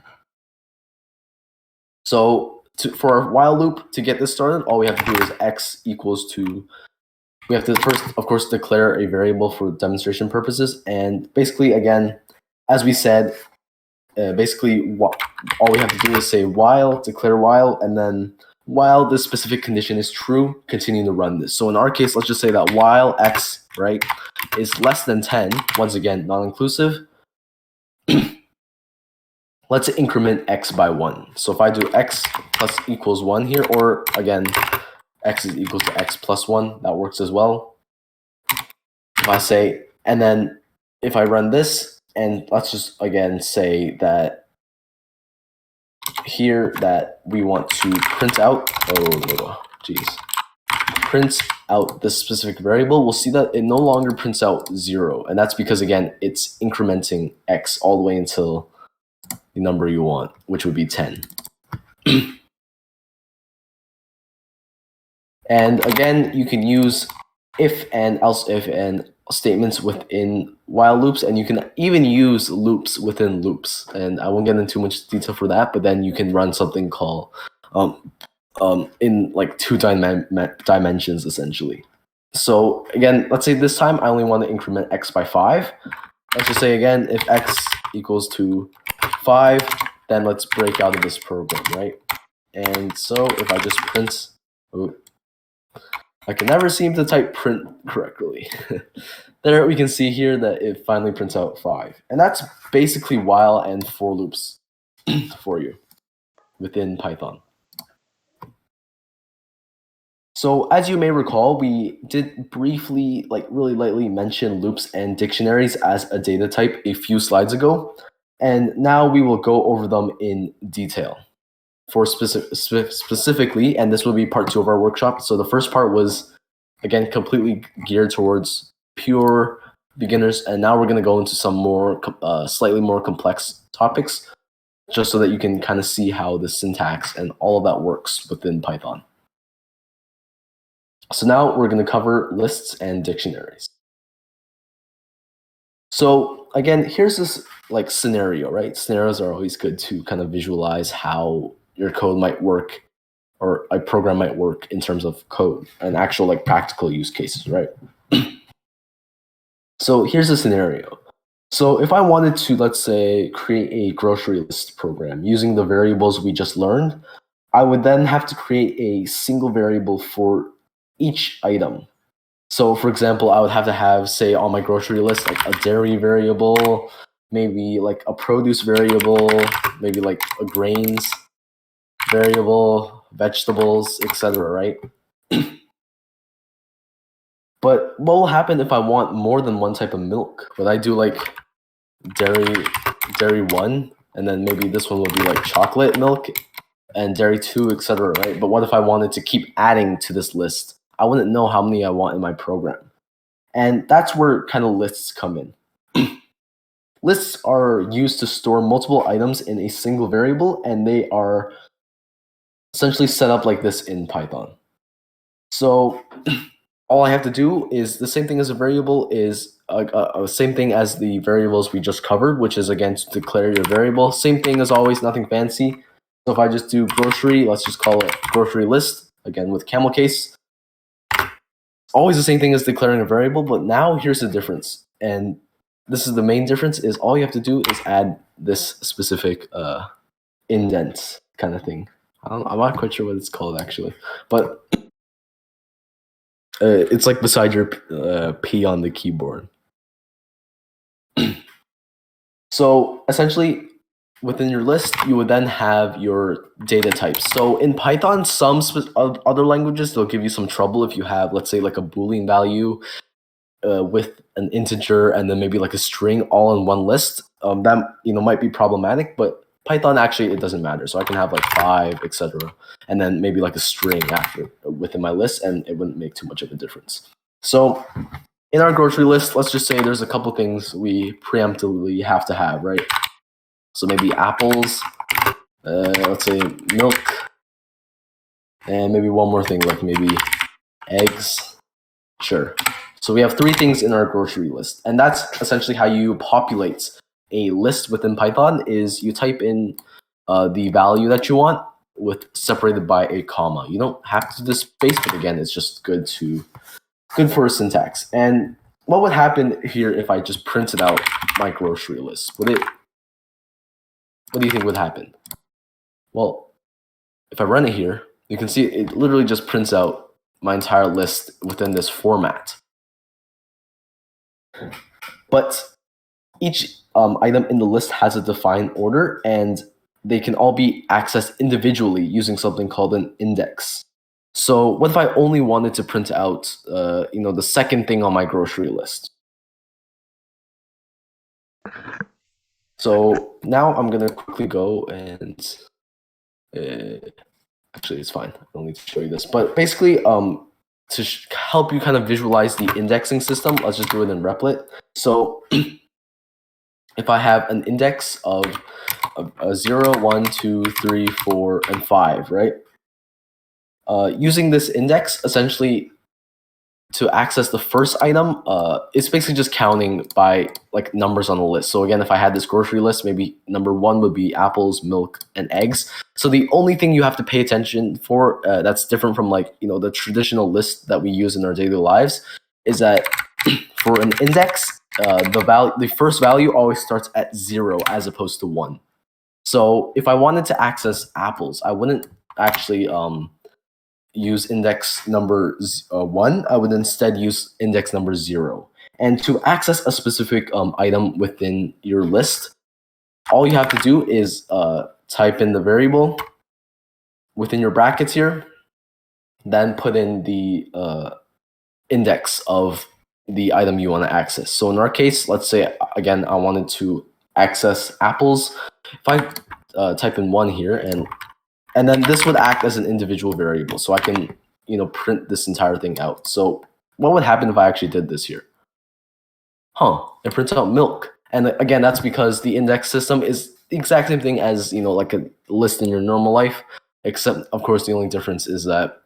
So for our while loop, to get this started, all we have to do is x equals to, we have to first, of course, declare a variable for demonstration purposes. And basically, again, as we said, basically all we have to do is say while, declare while, and then while this specific condition is true, continue to run this. So in our case, let's just say that while x, right, is less than 10, once again, non-inclusive, let's increment x by 1. So if I do x plus equals 1 here, or again, x is equal to x plus 1, that works as well. If I say, and then if I run this, and let's just again say that here that we want to print out, print out this specific variable, we'll see that it no longer prints out 0. And that's because, again, it's incrementing x all the way until the number you want, which would be 10. And again, you can use if and else if and statements within while loops, and you can even use loops within loops. And I won't get into too much detail for that, but then you can run something called in like 2 dimensions essentially. So again, let's say this time I only want to increment x by 5. Let's just say again, if x equals to 5, then let's break out of this program, right? And so if I just print, I can never seem to type print correctly. There we can see here that it finally prints out 5. And that's basically while and for loops for you within Python. So as you may recall, we did briefly, like really lightly mention loops and dictionaries as a data type a few slides ago. And now we will go over them in detail. For specifically, and this will be part 2 of our workshop. So the first part was, again, completely geared towards pure beginners. And now we're going to go into some more, slightly more complex topics, just so that you can kind of see how the syntax and all of that works within Python. So now we're going to cover lists and dictionaries. So again, here's this like scenario, right? Scenarios are always good to kind of visualize how your code might work or a program might work in terms of code and actual like practical use cases, right? So here's a scenario. So if I wanted to, let's say, create a grocery list program using the variables we just learned, I would then have to create a single variable for each item. So for example, I would have to have, say, on my grocery list, like a dairy variable, maybe like a produce variable, maybe like a grains variable, vegetables, etc., right? But what will happen if I want more than one type of milk? Would I do like dairy 1, and then maybe this one will be like chocolate milk, and dairy 2, etc., right? But what if I wanted to keep adding to this list? I wouldn't know how many I want in my program. And that's where kind of lists come in. Lists are used to store multiple items in a single variable, and they are essentially set up like this in Python. So all I have to do is the same thing as a variable is same thing as the variables we just covered, which is again to declare your variable. Same thing as always, nothing fancy. So if I just do grocery, let's just call it grocery list, again with Camelcase. Always the same thing as declaring a variable, but now here's the difference. And this is the main difference, is all you have to do is add this specific indent kind of thing. I'm not quite sure what it's called actually, but it's like beside your P on the keyboard. So essentially, within your list, you would then have your data types. So in Python, some other languages, they'll give you some trouble if you have, let's say, like a Boolean value with an integer and then maybe like a string all in one list. That might be problematic, but Python actually it doesn't matter. So I can have like 5, etc., and then maybe like a string after within my list, and it wouldn't make too much of a difference. So in our grocery list, let's just say there's a couple things we preemptively have to have, right? So maybe apples, let's say milk, and maybe one more thing like maybe eggs. Sure. So we have three things in our grocery list, and that's essentially how you populate a list within Python. Is you type in the value that you want with separated by a comma. You don't have to do this space, but again, it's just good for syntax. And what would happen here if I just printed out my grocery list? What do you think would happen? Well, if I run it here, you can see it literally just prints out my entire list within this format. But each item in the list has a defined order, and they can all be accessed individually using something called an index. So what if I only wanted to print out, the second thing on my grocery list? So now I'm gonna quickly go and actually it's fine. I don't need to show you this, but basically, to help you kind of visualize the indexing system, let's just do it in Replit. So if I have an index of 0, 1, 2, 3, 4, and 5, right? Using this index, essentially, to access the first item, it's basically just counting by like numbers on the list. So again, if I had this grocery list, maybe number 1 would be apples, milk, and eggs. So the only thing you have to pay attention for that's different from the traditional list that we use in our daily lives is that for an index, the first value always starts at 0 as opposed to 1. So if I wanted to access apples, I wouldn't actually use index number 1. I would instead use index number 0. And to access a specific item within your list, all you have to do is type in the variable within your brackets here, then put in the index of the item you want to access. So in our case, let's say, again, I wanted to access apples. If I type in 1 here, and then this would act as an individual variable, so I can print this entire thing out. So what would happen if I actually did this here? It prints out milk. And again, that's because the index system is the exact same thing as like a list in your normal life, except of course the only difference is that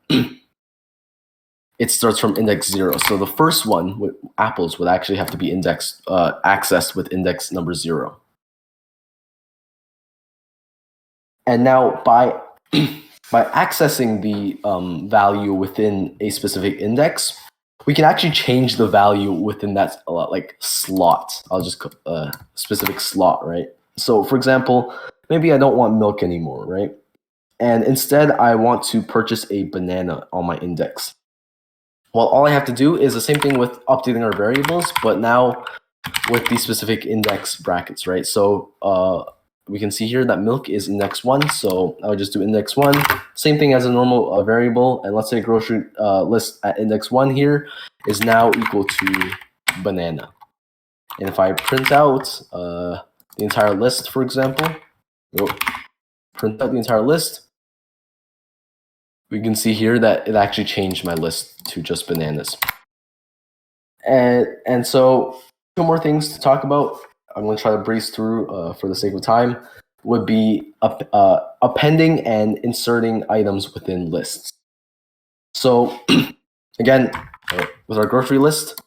it starts from index 0. So the first one with apples would actually have to be accessed with index number 0. And now by accessing the value within a specific index, we can actually change the value within that slot. I'll just specific slot, right? So for example, maybe I don't want milk anymore, right? And instead I want to purchase a banana on my index. Well, all I have to do is the same thing with updating our variables, but now with the specific index brackets, right? So we can see here that milk is index 1, so I would just do index 1. Same thing as a normal variable, and let's say grocery list at index 1 here is now equal to banana. And if I print out the entire list, for example, print out the entire list, we can see here that it actually changed my list to just bananas. And so 2 more things to talk about. I'm going to try to breeze through for the sake of time, would be appending and inserting items within lists. So again, with our grocery list,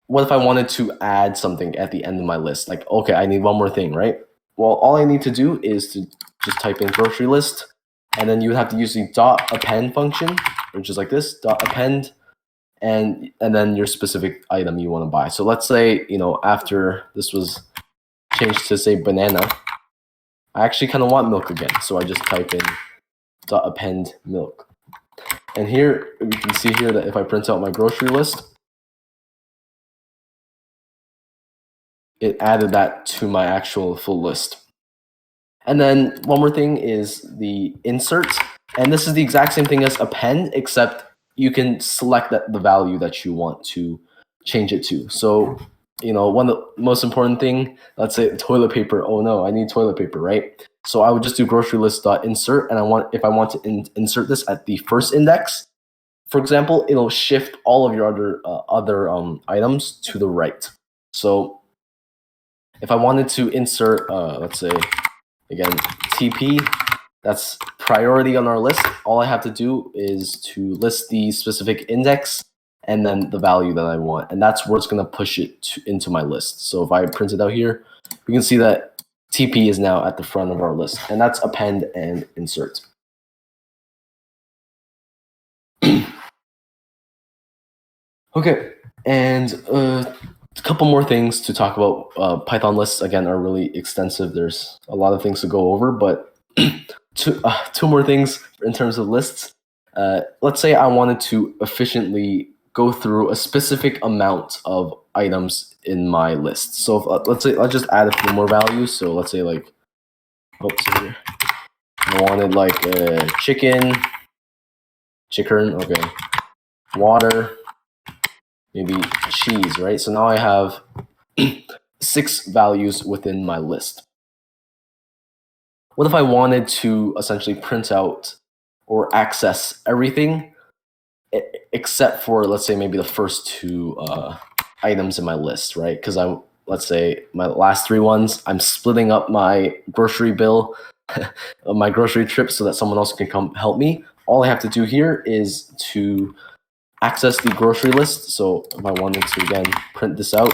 what if I wanted to add something at the end of my list? Like, okay, I need one more thing, right? Well, all I need to do is to just type in grocery list, and then you would have to use the .append function, which is like this, .append, and then your specific item you want to buy. So let's say, after this was changed to say banana, I actually kind of want milk again. So I just type in .append milk. And here, we can see here that if I print out my grocery list, it added that to my actual full list. And then one more thing is the insert. And this is the exact same thing as append, except you can select the value that you want to change it to. So, one of the most important thing, let's say toilet paper. Oh no, I need toilet paper, right? So I would just do grocery list.insert, and if I want to insert this at the first index, for example, it'll shift all of your other items to the right. So if I wanted to insert, let's say, again, TP, that's priority on our list. All I have to do is to list the specific index and then the value that I want. And that's where it's going to push it into my list. So if I print it out here, we can see that TP is now at the front of our list, and that's append and insert. Okay, and a couple more things to talk about. Python lists, again, are really extensive. There's a lot of things to go over, but two more things in terms of lists. Let's say I wanted to efficiently go through a specific amount of items in my list. So let's say I'll just add a few more values. So let's say like, here. I wanted like chicken, okay, water, maybe cheese, right? So now I have 6 values within my list. What if I wanted to essentially print out or access everything except for, let's say, maybe the first 2 items in my list, right? Because let's say my last 3 ones, I'm splitting up my grocery bill, my grocery trip, so that someone else can come help me. All I have to do here is to access the grocery list. So if I wanted to, again, print this out,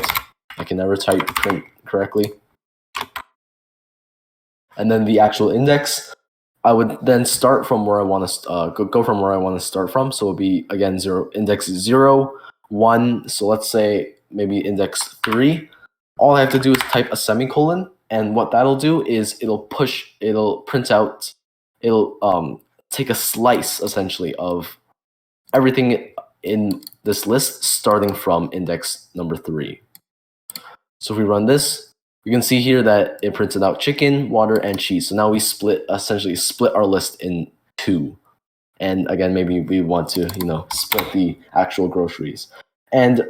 I can never type print correctly. And then the actual index, I would then start from where I want to go from where I want to start from. So it'll be, again, index 0, 1. So let's say maybe index 3. All I have to do is type a semicolon, and what that'll do is it'll print out, it'll take a slice essentially of everything in this list starting from index number 3. So if we run this, you can see here that it printed out chicken, water, and cheese. So now we essentially split our list in 2. And again, maybe we want to, split the actual groceries. And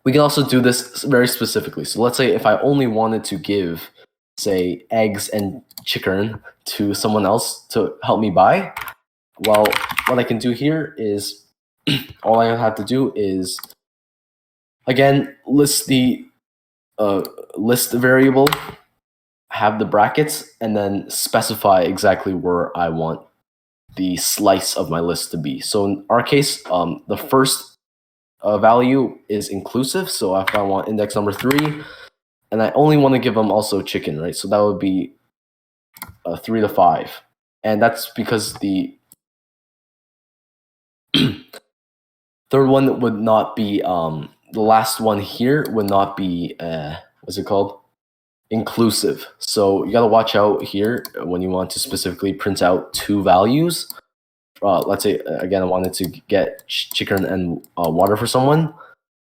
we can also do this very specifically. So let's say if I only wanted to give, say, eggs and chicken to someone else to help me buy, well, what I can do here is all I have to do is, again, list the variable, have the brackets, and then specify exactly where I want the slice of my list to be. So in our case, the first value is inclusive. So if I want index number 3, and I only want to give them also chicken, right? So that would be 3 to 5. And that's because the third one would not be, the last one here would not be, what's it called? Inclusive. So you got to watch out here when you want to specifically print out 2 values. Let's say, again, I wanted to get chicken and water for someone.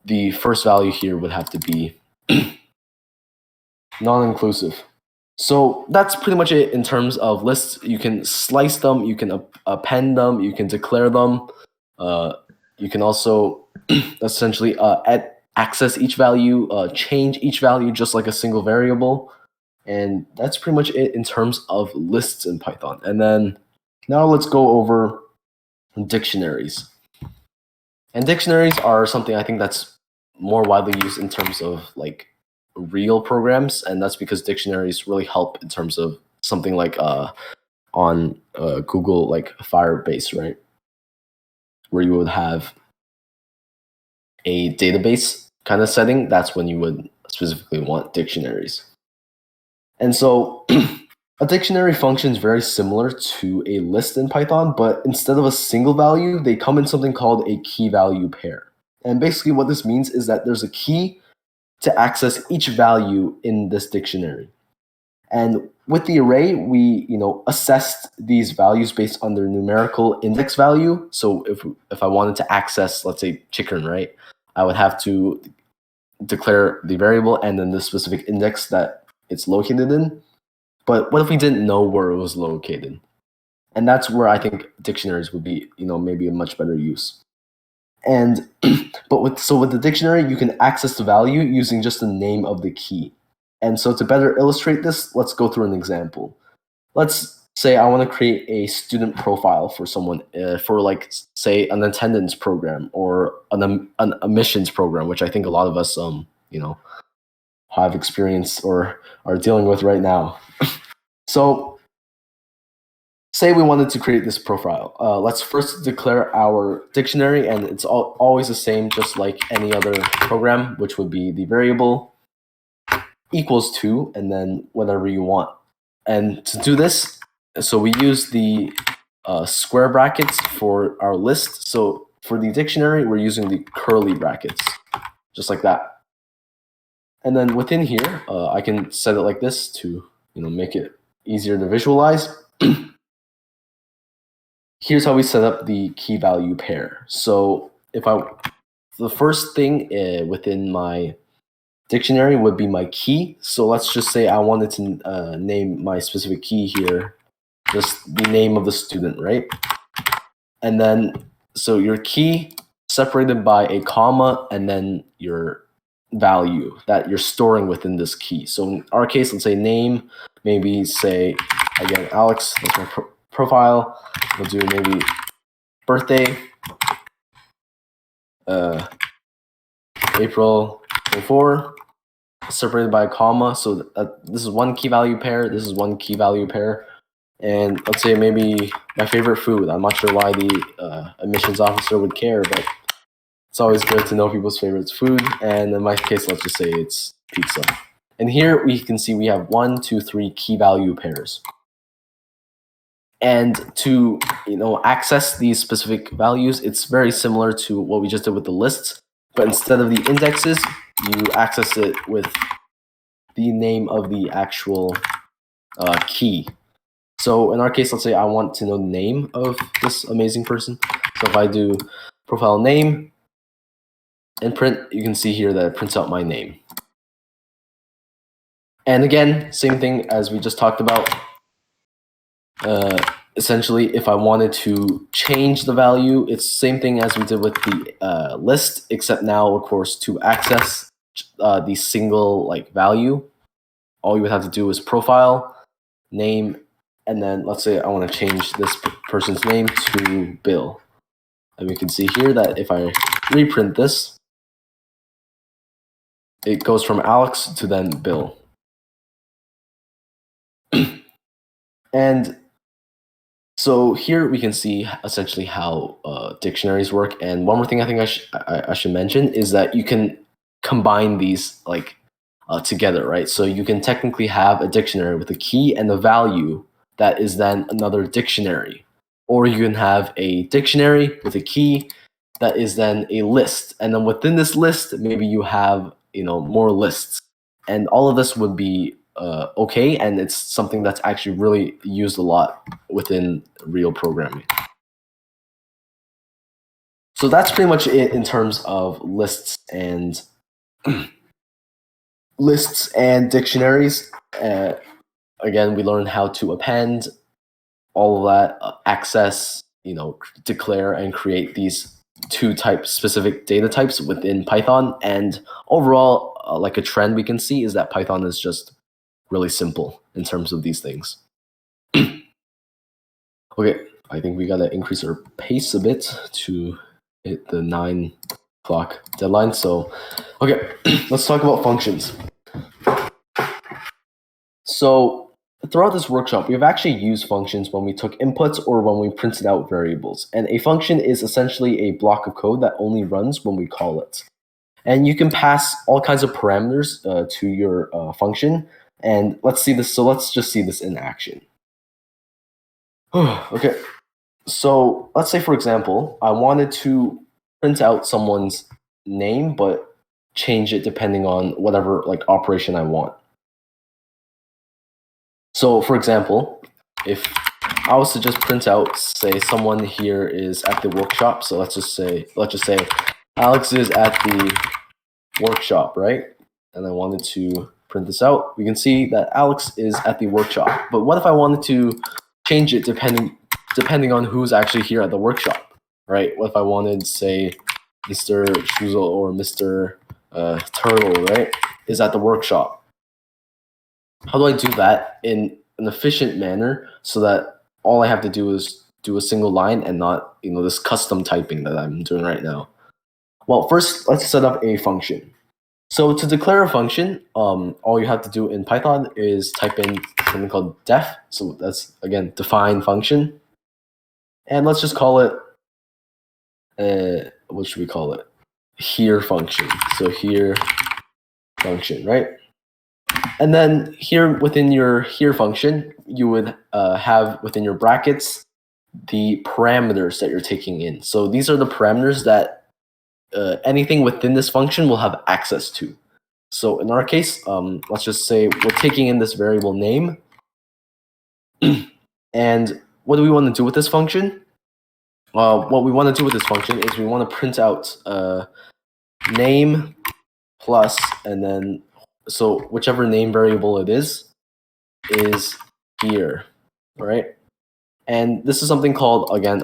The first value here would have to be non-inclusive. So that's pretty much it in terms of lists. You can slice them, you can append them, you can declare them. You can also essentially access each value, change each value just like a single variable. And that's pretty much it in terms of lists in Python. And then now let's go over dictionaries. And dictionaries are something I think that's more widely used in terms of like real programs, and that's because dictionaries really help in terms of something like on Google, like Firebase, right? Where you would have a database kind of setting, that's when you would specifically want dictionaries. And so a dictionary functions very similar to a list in Python, but instead of a single value, they come in something called a key value pair. And basically what this means is that there's a key to access each value in this dictionary. And with the array, we assessed these values based on their numerical index value. So if I wanted to access, let's say, chicken, right, I would have to declare the variable and then the specific index that it's located in. But what if we didn't know where it was located? And that's where I think dictionaries would be, maybe a much better use. And but with the dictionary, you can access the value using just the name of the key. And so to better illustrate this, let's go through an example. Let's say I want to create a student profile for someone for, like, say, an attendance program or an admissions program, which I think a lot of us have experience or are dealing with right now. So say we wanted to create this profile. Let's first declare our dictionary, and it's always the same, just like any other program, which would be the variable equals to, and then whatever you want. And to do this, so we use the square brackets for our list. So for the dictionary, we're using the curly brackets, just like that. And then within here, I can set it like this to make it easier to visualize. Here's how we set up the key value pair. So the first thing within my dictionary would be my key. So let's just say I wanted to name my specific key here, just the name of the student, right? And then, so your key separated by a comma and then your value that you're storing within this key. So in our case, let's say name, maybe say, again, Alex, that's my profile. We'll do maybe birthday, April 24, separated by a comma. So this is one key value pair, this is one key value pair. And let's say maybe my favorite food. I'm not sure why the admissions officer would care, but it's always good to know people's favorite food. And in my case, let's just say it's pizza. And here we can see we have 1, 2, 3 key value pairs. And to access these specific values, it's very similar to what we just did with the lists. But instead of the indexes, you access it with the name of the actual key. So in our case, let's say I want to know the name of this amazing person. So if I do profile name and print, you can see here that it prints out my name. And again, same thing as we just talked about. Essentially, if I wanted to change the value, it's the same thing as we did with the list, except now, of course, to access the single value, all you would have to do is profile, name, and then let's say I want to change this person's name to Bill. And we can see here that if I reprint this, it goes from Alex to then Bill. And so here we can see essentially how dictionaries work. And one more thing I think I should mention is that you can combine these together, right? So you can technically have a dictionary with a key and a value that is then another dictionary. Or you can have a dictionary with a key that is then a list. And then within this list, maybe you have more lists. And all of this would be okay, and it's something that's actually really used a lot within real programming. So that's pretty much it in terms of lists and dictionaries. Again, we learned how to append, all of that, access, declare and create these two specific data types within Python. And overall, like a trend we can see is that Python is just really simple in terms of these things. Okay, I think we gotta increase our pace a bit to hit the 9 o'clock deadline. So, okay, let's talk about functions. So throughout this workshop, we've actually used functions when we took inputs or when we printed out variables. And a function is essentially a block of code that only runs when we call it. And you can pass all kinds of parameters to your function. And let's see this. So let's just see this in action. Okay. So let's say, for example, I wanted to print out someone's name, but change it depending on whatever operation I want. So for example, if I was to just print out, say someone here is at the workshop. So let's just say Alex is at the workshop, right? And I wanted to print this out. We can see that Alex is at the workshop. But what if I wanted to change it depending on who's actually here at the workshop, right? What if I wanted, say, Mr. Schuzel or Mr. Turtle, right, is at the workshop? How do I do that in an efficient manner so that all I have to do is do a single line and not, this custom typing that I'm doing right now? Well, first, let's set up a function. So to declare a function, all you have to do in Python is type in something called def. So that's, again, define function. And let's just call it, what should we call it? Here function. So here function, right? And then here within your here function, you would have within your brackets the parameters that you're taking in. So these are the parameters that anything within this function will have access to. So in our case, let's just say we're taking in this variable name. And what do we want to do with this function? What we want to do with this function is we want to print out name plus, and then, so whichever name variable it is here, right? And this is something called, again,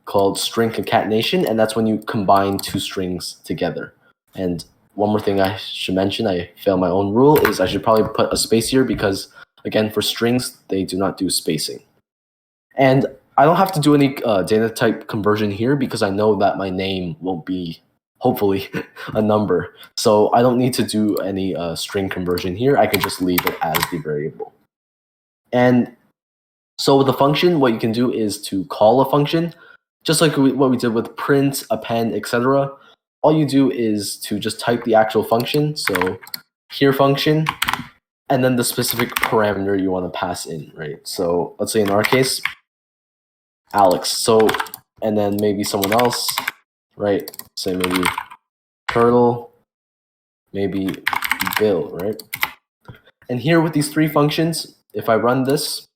called string concatenation, and that's when you combine two strings together. And one more thing I should mention, I failed my own rule, is I should probably put a space here because, again, for strings, they do not do spacing. And I don't have to do any data type conversion here because I know that my name will be, hopefully, a number. So I don't need to do any string conversion here. I can just leave it as the variable. And so with a function, what you can do is to call a function, just like what we did with print, append, etc. All you do is to just type the actual function, so here function, and then the specific parameter you want to pass in, right? So let's say in our case, Alex. So, and then maybe someone else, right? Say maybe Turtle, maybe Bill, right? And here with these three functions, if I run this,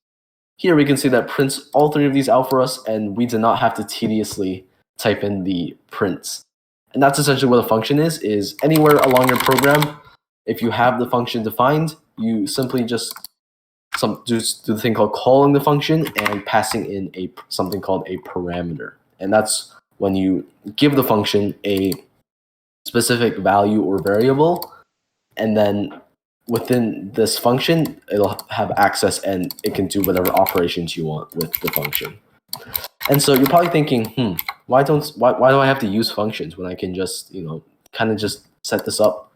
here we can see that prints all three of these out for us, and we do not have to tediously type in the prints. And that's essentially what a function is anywhere along your program, if you have the function defined, you simply just do the thing called calling the function and passing in something called a parameter. And that's when you give the function a specific value or variable, and then within this function, it'll have access and it can do whatever operations you want with the function. And so you're probably thinking, why do I have to use functions when I can just, kind of just set this up,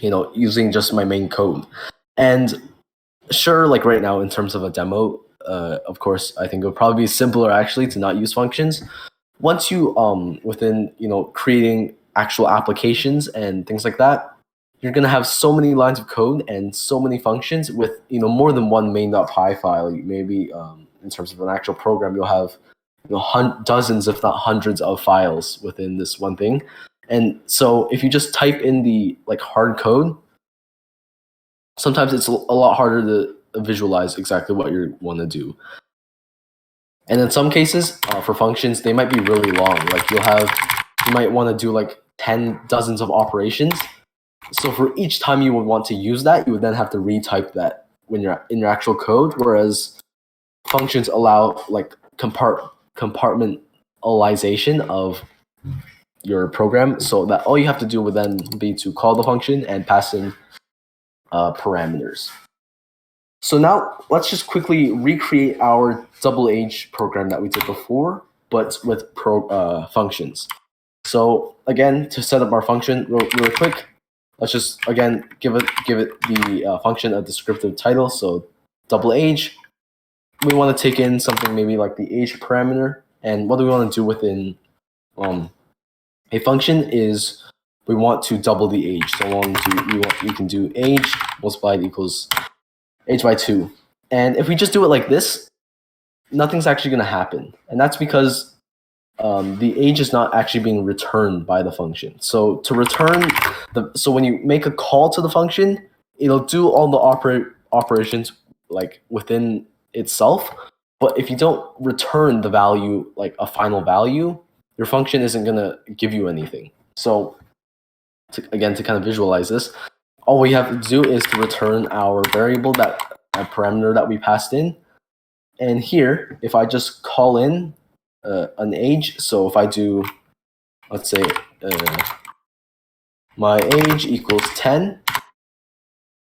using just my main code? And sure, like right now in terms of a demo, of course, I think it would probably be simpler actually to not use functions. Once you, within, creating actual applications and things like that, you're going to have so many lines of code and so many functions with, more than one main.py file. Maybe in terms of an actual program, you'll have dozens, if not hundreds of files within this one thing. And so if you just type in the hard code, sometimes it's a lot harder to visualize exactly what you want to do. And in some cases, for functions, they might be really long. You might want to do 10 dozens of operations. So for each time you would want to use that, you would then have to retype that when you're in your actual code, whereas functions allow compartmentalization of your program, so that all you have to do would then be to call the function and pass in parameters. So now let's just quickly recreate our double age program that we did before, but with functions. So again, to set up our function really quick, let's just again give it the function a descriptive title. So double age. We want to take in something maybe like the age parameter, and what do we want to do within a function is we want to double the age. So we can do age multiplied equals age by 2. And if we just do it like this, nothing's actually going to happen, and that's because the age is not actually being returned by the function. So to return so when you make a call to the function, it'll do all the operations within itself. But if you don't return the value, a final value, your function isn't going to give you anything. So to kind of visualize this, all we have to do is to return our variable, a parameter that we passed in. And here, if I just call in an age, so if I do, let's say, my age equals 10,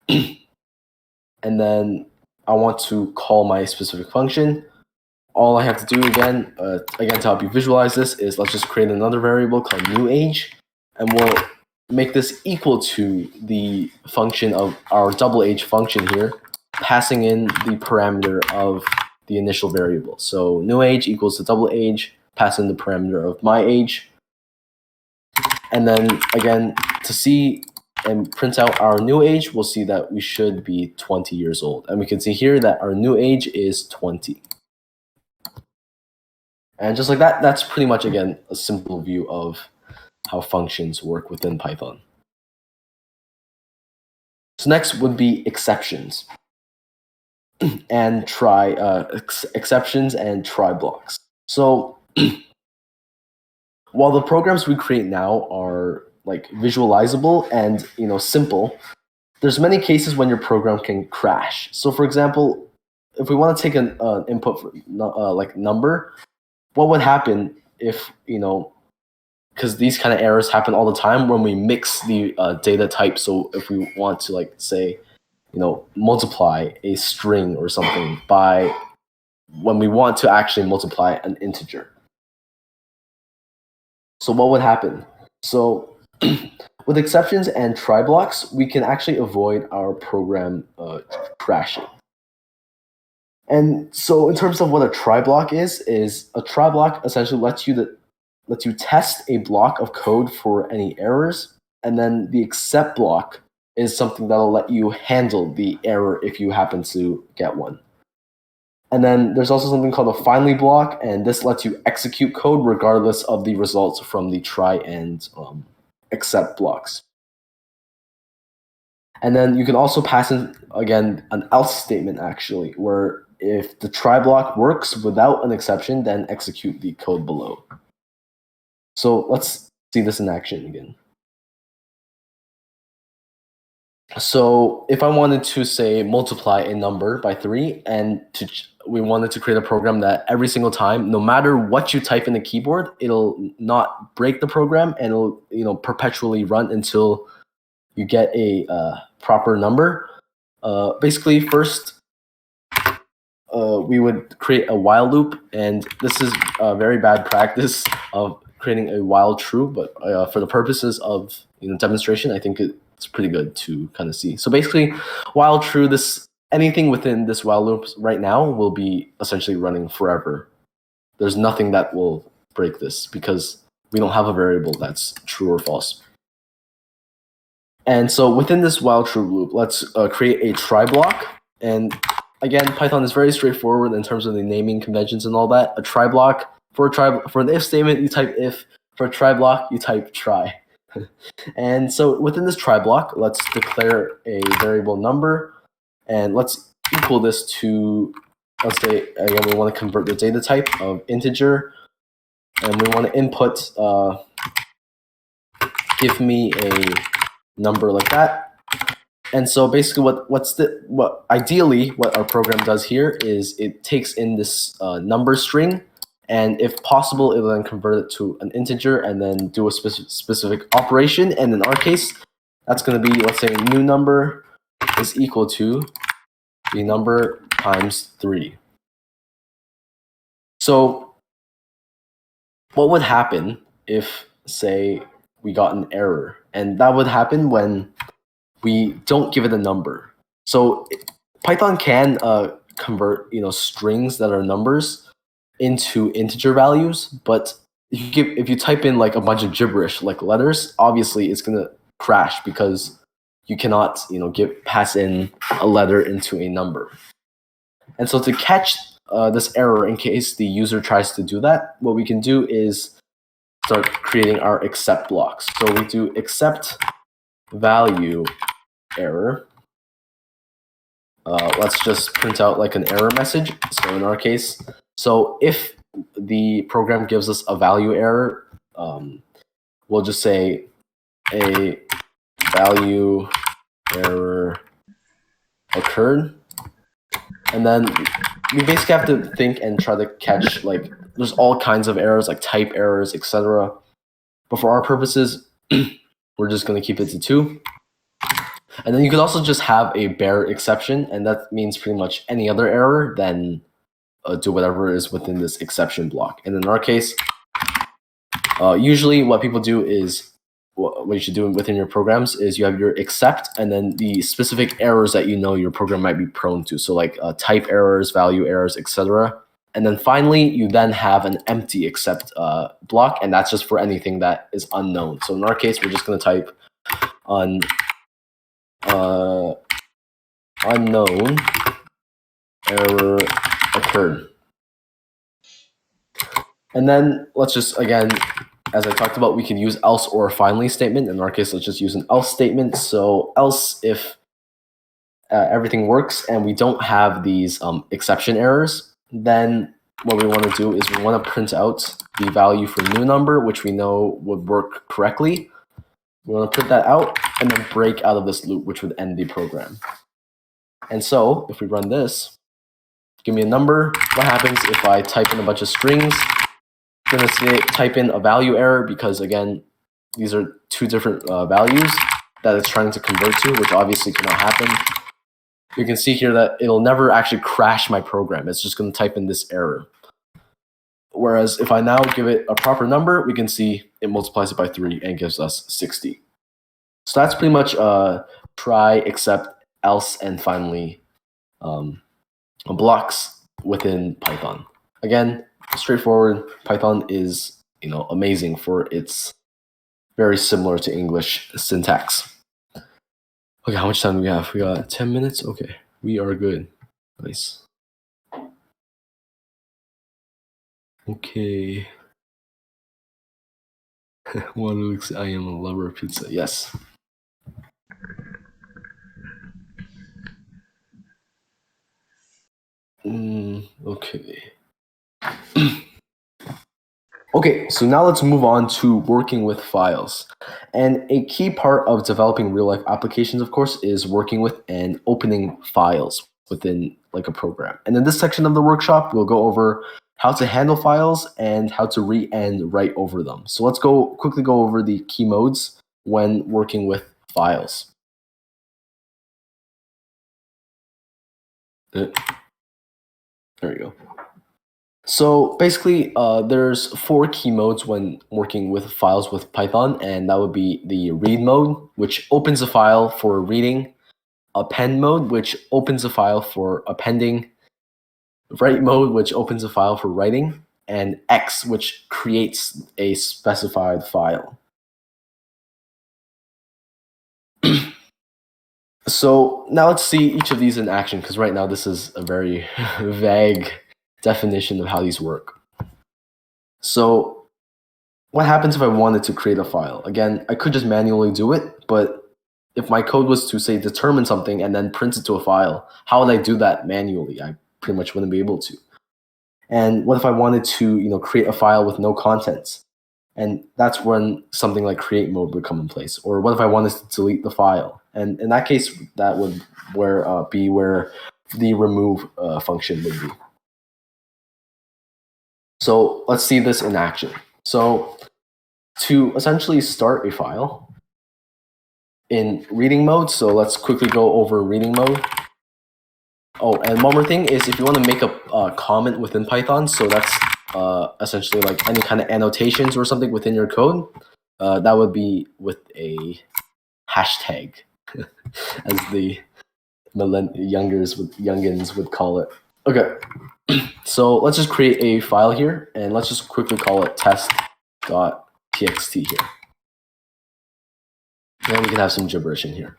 and then I want to call my specific function, all I have to do again to help you visualize this is let's just create another variable called new age, and we'll make this equal to the function of our double H function here, passing in the parameter of the initial variable. So new age equals to double age, pass in the parameter of my age. And then again, to see and print out our new age, we'll see that we should be 20 years old. And we can see here that our new age is 20. And just like that, that's pretty much, again, a simple view of how functions work within Python. So next would be exceptions and exceptions and try blocks. So while the programs we create now are like visualizable and simple, there's many cases when your program can crash. So for example, if we want to take an input for like number, what would happen if because these kind of errors happen all the time when we mix the data type. So if we want to like say multiply a string or something by when we want to actually multiply an integer. So what would happen? So with exceptions and try blocks, we can actually avoid our program crashing. And so in terms of what a try block is a try block essentially lets you test a block of code for any errors, and then the except block is something that'll let you handle the error if you happen to get one. And then there's also something called a finally block, and this lets you execute code regardless of the results from the try and except blocks. And then you can also pass in, again, an else statement actually, where if the try block works without an exception, then execute the code below. So let's see this in action again. So if I wanted to say multiply a number by 3 and we wanted to create a program that every single time, no matter what you type in the keyboard, it'll not break the program and it'll perpetually run until you get a proper number. Basically, first we would create a while loop, and this is a very bad practice of creating a while true, but for the purposes of demonstration, I think it's pretty good to kind of see. So basically, while true, anything within this while loop right now will be essentially running forever. There's nothing that will break this because we don't have a variable that's true or false. And so within this while true loop, let's create a try block. And again, Python is very straightforward in terms of the naming conventions and all that. A try block, for an if statement, you type if. For a try block, you type try. And so within this try block, let's declare a variable number, and let's equal this to, let's say, again, we want to convert the data type of integer, and we want to input, give me a number like that. And so basically ideally what our program does here is it takes in this number string, and if possible, it'll then convert it to an integer and then do a specific operation. And in our case, that's going to be, let's say, new number is equal to the number times 3. So what would happen if, say, we got an error? And that would happen when we don't give it a number. So Python can convert strings that are numbers into integer values, but if you type in like a bunch of gibberish like letters, obviously it's gonna crash because you cannot pass in a letter into a number. And so to catch this error in case the user tries to do that, what we can do is start creating our except blocks. So we do except value error. Let's just print out like an error message. So in our case, so if the program gives us a value error, we'll just say a value error occurred. And then we basically have to think and try to catch, like, there's all kinds of errors, like type errors, etc. But for our purposes, we're just going to keep it to 2. And then you could also just have a bare exception, and that means pretty much any other error, then do whatever is within this exception block. And in our case, usually what people do is what you should do within your programs is you have your except and then the specific errors that you know your program might be prone to. So like type errors, value errors, etc. And then finally, you then have an empty except block, and that's just for anything that is unknown. So in our case, we're just going to type unknown error occurred. And then let's just, again, as I talked about, we can use else or finally statement. In our case, let's just use an else statement. So else if everything works and we don't have these exception errors, then what we want to do is we want to print out the value for new number, which we know would work correctly. We want to print that out and then break out of this loop, which would end the program. And so if we run this, give me a number. What happens if I type in a bunch of strings? I'm going to type in a value error because, again, these are two different values that it's trying to convert to, which obviously cannot happen. You can see here that it'll never actually crash my program. It's just going to type in this error. Whereas if I now give it a proper number, we can see it multiplies it by 3 and gives us 60. So that's pretty much try, except, else, and finally blocks within Python. Again, straightforward. Python is amazing for its very similar to English syntax. Okay, how much time do we have? We got 10 minutes? Okay, we are good. Nice. Okay. I am a lover of pizza. Yes. Okay. Okay, so now let's move on to working with files. And a key part of developing real-life applications, of course, is working with and opening files within like a program. And in this section of the workshop, we'll go over how to handle files and how to read and write over them. So let's quickly go over the key modes when working with files. There you go. So basically, there's 4 key modes when working with files with Python, and that would be the read mode, which opens a file for reading, append mode, which opens a file for appending, write mode, which opens a file for writing, and X, which creates a specified file. So now let's see each of these in action, because right now this is a very vague definition of how these work. So what happens if I wanted to create a file? Again, I could just manually do it, but if my code was to say determine something and then print it to a file, how would I do that manually? I pretty much wouldn't be able to. And what if I wanted to, create a file with no contents? And that's when something like create mode would come in place. Or what if I wanted to delete the file? And in that case, that would be where the remove function would be. So let's see this in action. So to essentially start a file in reading mode, so let's quickly go over reading mode. Oh, and one more thing is if you want to make a comment within Python, so that's essentially like any kind of annotations or something within your code, that would be with a hashtag, as the youngins would call it. Okay, so let's just create a file here, and let's just quickly call it test.txt here. And we can have some gibberish in here.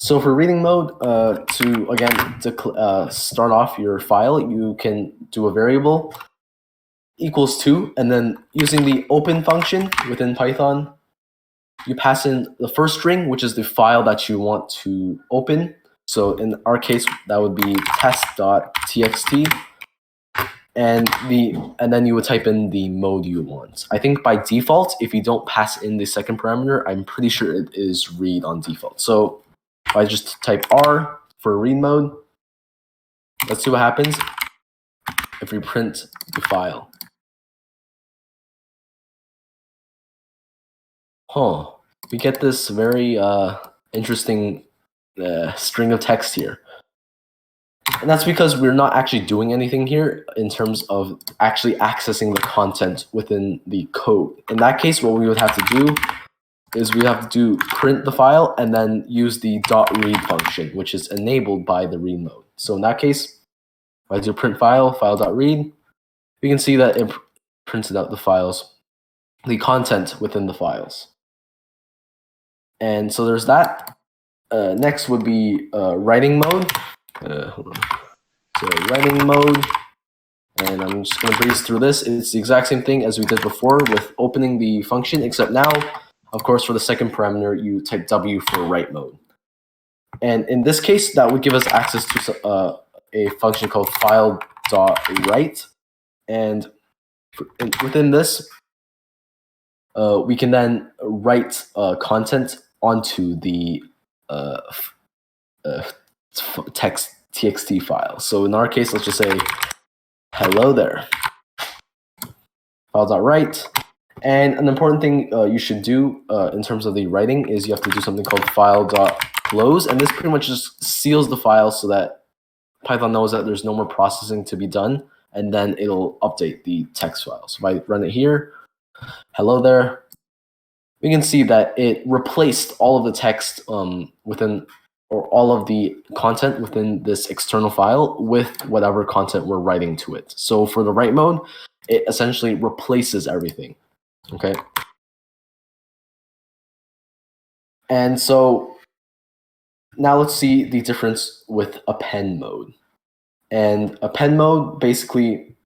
So for reading mode, to start off your file, you can do a variable equals 2, and then using the open function within Python, you pass in the first string, which is the file that you want to open. So in our case, that would be test.txt, and then you would type in the mode you want. I think by default, if you don't pass in the second parameter, I'm pretty sure it is read on default. So if I just type R for read mode, let's see what happens if we print the file. We get this very interesting string of text here. And that's because we're not actually doing anything here in terms of actually accessing the content within the code. In that case, what we would have to do is we have to do print the file and then use the .read function, which is enabled by the read mode. So in that case, if I do print file.read, we can see that it printed out the files, the content within the files. And so there's that. Next would be writing mode. Hold on. So writing mode, and I'm just going to breeze through this. It's the exact same thing as we did before with opening the function, except now, of course, for the second parameter, you type W for write mode. And in this case, that would give us access to a function called file.write. And within this, we can then write content onto the text txt file. So in our case, let's just say, hello there, file.write. And an important thing you should do in terms of the writing is you have to do something called file.close. And this pretty much just seals the file so that Python knows that there's no more processing to be done. And then it'll update the text file. So if I run it here, hello there, we can see that it replaced all of the text within, or all of the content within this external file with whatever content we're writing to it. So for the write mode, it essentially replaces everything, okay? And so now let's see the difference with append mode. And append mode, basically,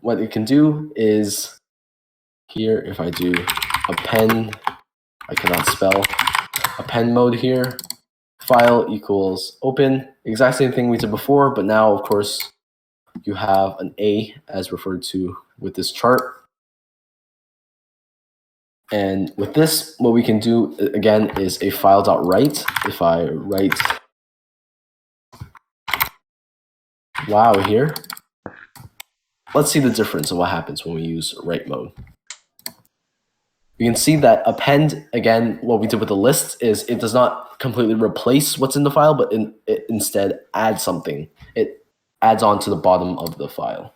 what it can do is, here, if I do append, I cannot spell, append mode here, file equals open, exact same thing we did before, but now, of course, you have an A as referred to with this chart. And with this, what we can do, again, is a file.write. If I write wow here, let's see the difference of what happens when we use write mode. You can see that append, again, what we did with the list is it does not completely replace what's in the file, but it instead adds something. It adds on to the bottom of the file.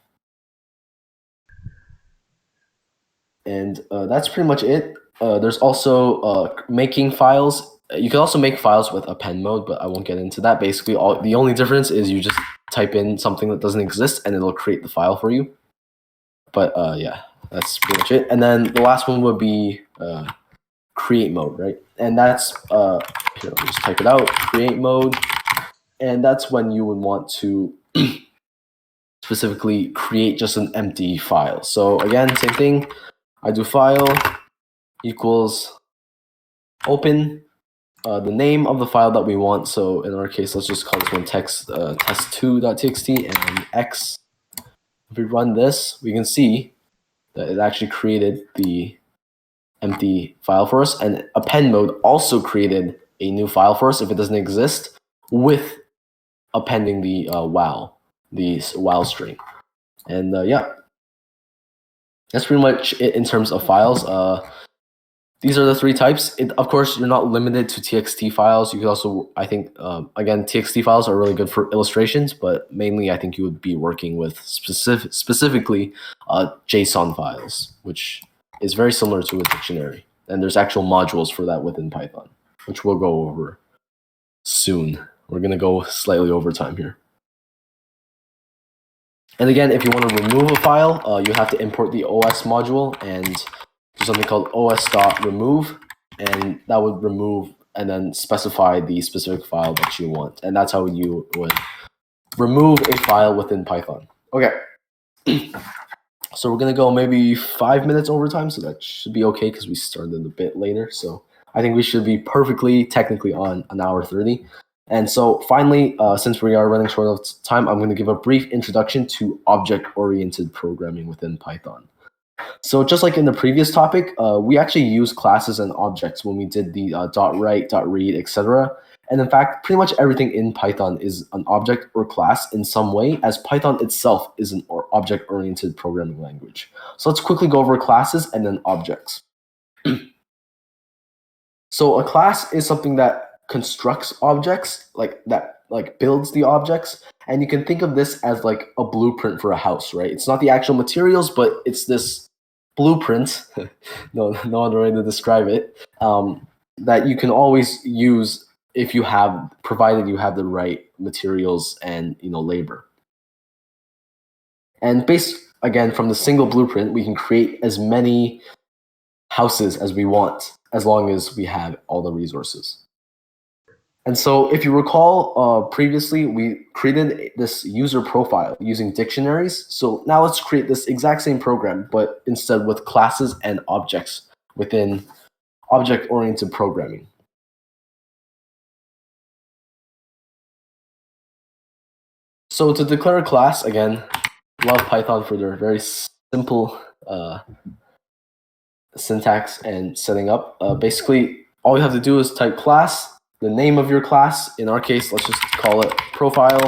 And that's pretty much it. There's also making files. You can also make files with append mode, but I won't get into that. Basically, the only difference is you just type in something that doesn't exist and it'll create the file for you. But yeah, that's pretty much it. And then the last one would be create mode, right? And that's, here, I'll just type it out, create mode. And that's when you would want to specifically create just an empty file. So again, same thing. I do file equals open, the name of the file that we want. So in our case, let's just call this one text test2.txt and x. If we run this, we can see that it actually created the empty file for us, and append mode also created a new file for us if it doesn't exist, with appending the wow string. And yeah, that's pretty much it in terms of files. These are the three types. Of course, you're not limited to TXT files. You could also, I think, again, TXT files are really good for illustrations, but mainly I think you would be working with specifically JSON files, which is very similar to a dictionary. And there's actual modules for that within Python, which we'll go over soon. We're going to go slightly over time here. And again, if you want to remove a file, you have to import the OS module and do something called os.remove, and that would remove and then specify the specific file that you want. And that's how you would remove a file within Python. Okay. So we're going to go maybe 5 minutes overtime, so that should be okay because we started a bit later. So I think we should be perfectly technically on an hour 30. And so finally, since we are running short of time, I'm going to give a brief introduction to object-oriented programming within Python. So just like in the previous topic, we actually use classes and objects when we did the .write, .read, etc. And in fact, pretty much everything in Python is an object or class in some way, as Python itself is an object-oriented programming language. So let's quickly go over classes and then objects. So a class is something that constructs objects, like builds the objects. And you can think of this as like a blueprint for a house, right? It's not the actual materials, but it's this blueprint, no other way to describe it, that you can always use if you have, provided you have the right materials and labor. And based again from the single blueprint, we can create as many houses as we want, as long as we have all the resources. And so if you recall, previously we created this user profile using dictionaries. So now let's create this exact same program, but instead with classes and objects within object-oriented programming. So to declare a class, again, love Python for their very simple syntax and setting up. Basically, all you have to do is type class, the name of your class. In our case, let's just call it profile,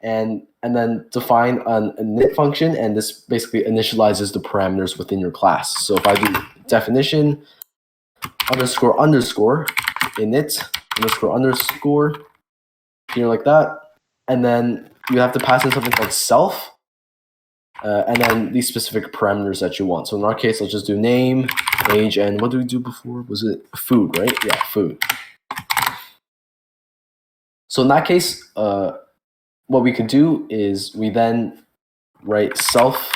and then define an init function, and this basically initializes the parameters within your class. So if I do definition underscore underscore init underscore underscore here like that, and then you have to pass in something called self, and then these specific parameters that you want. So in our case, let's just do name, age, and what did we do before? Was it food, right? Yeah, food. So in that case, what we could do is we then write self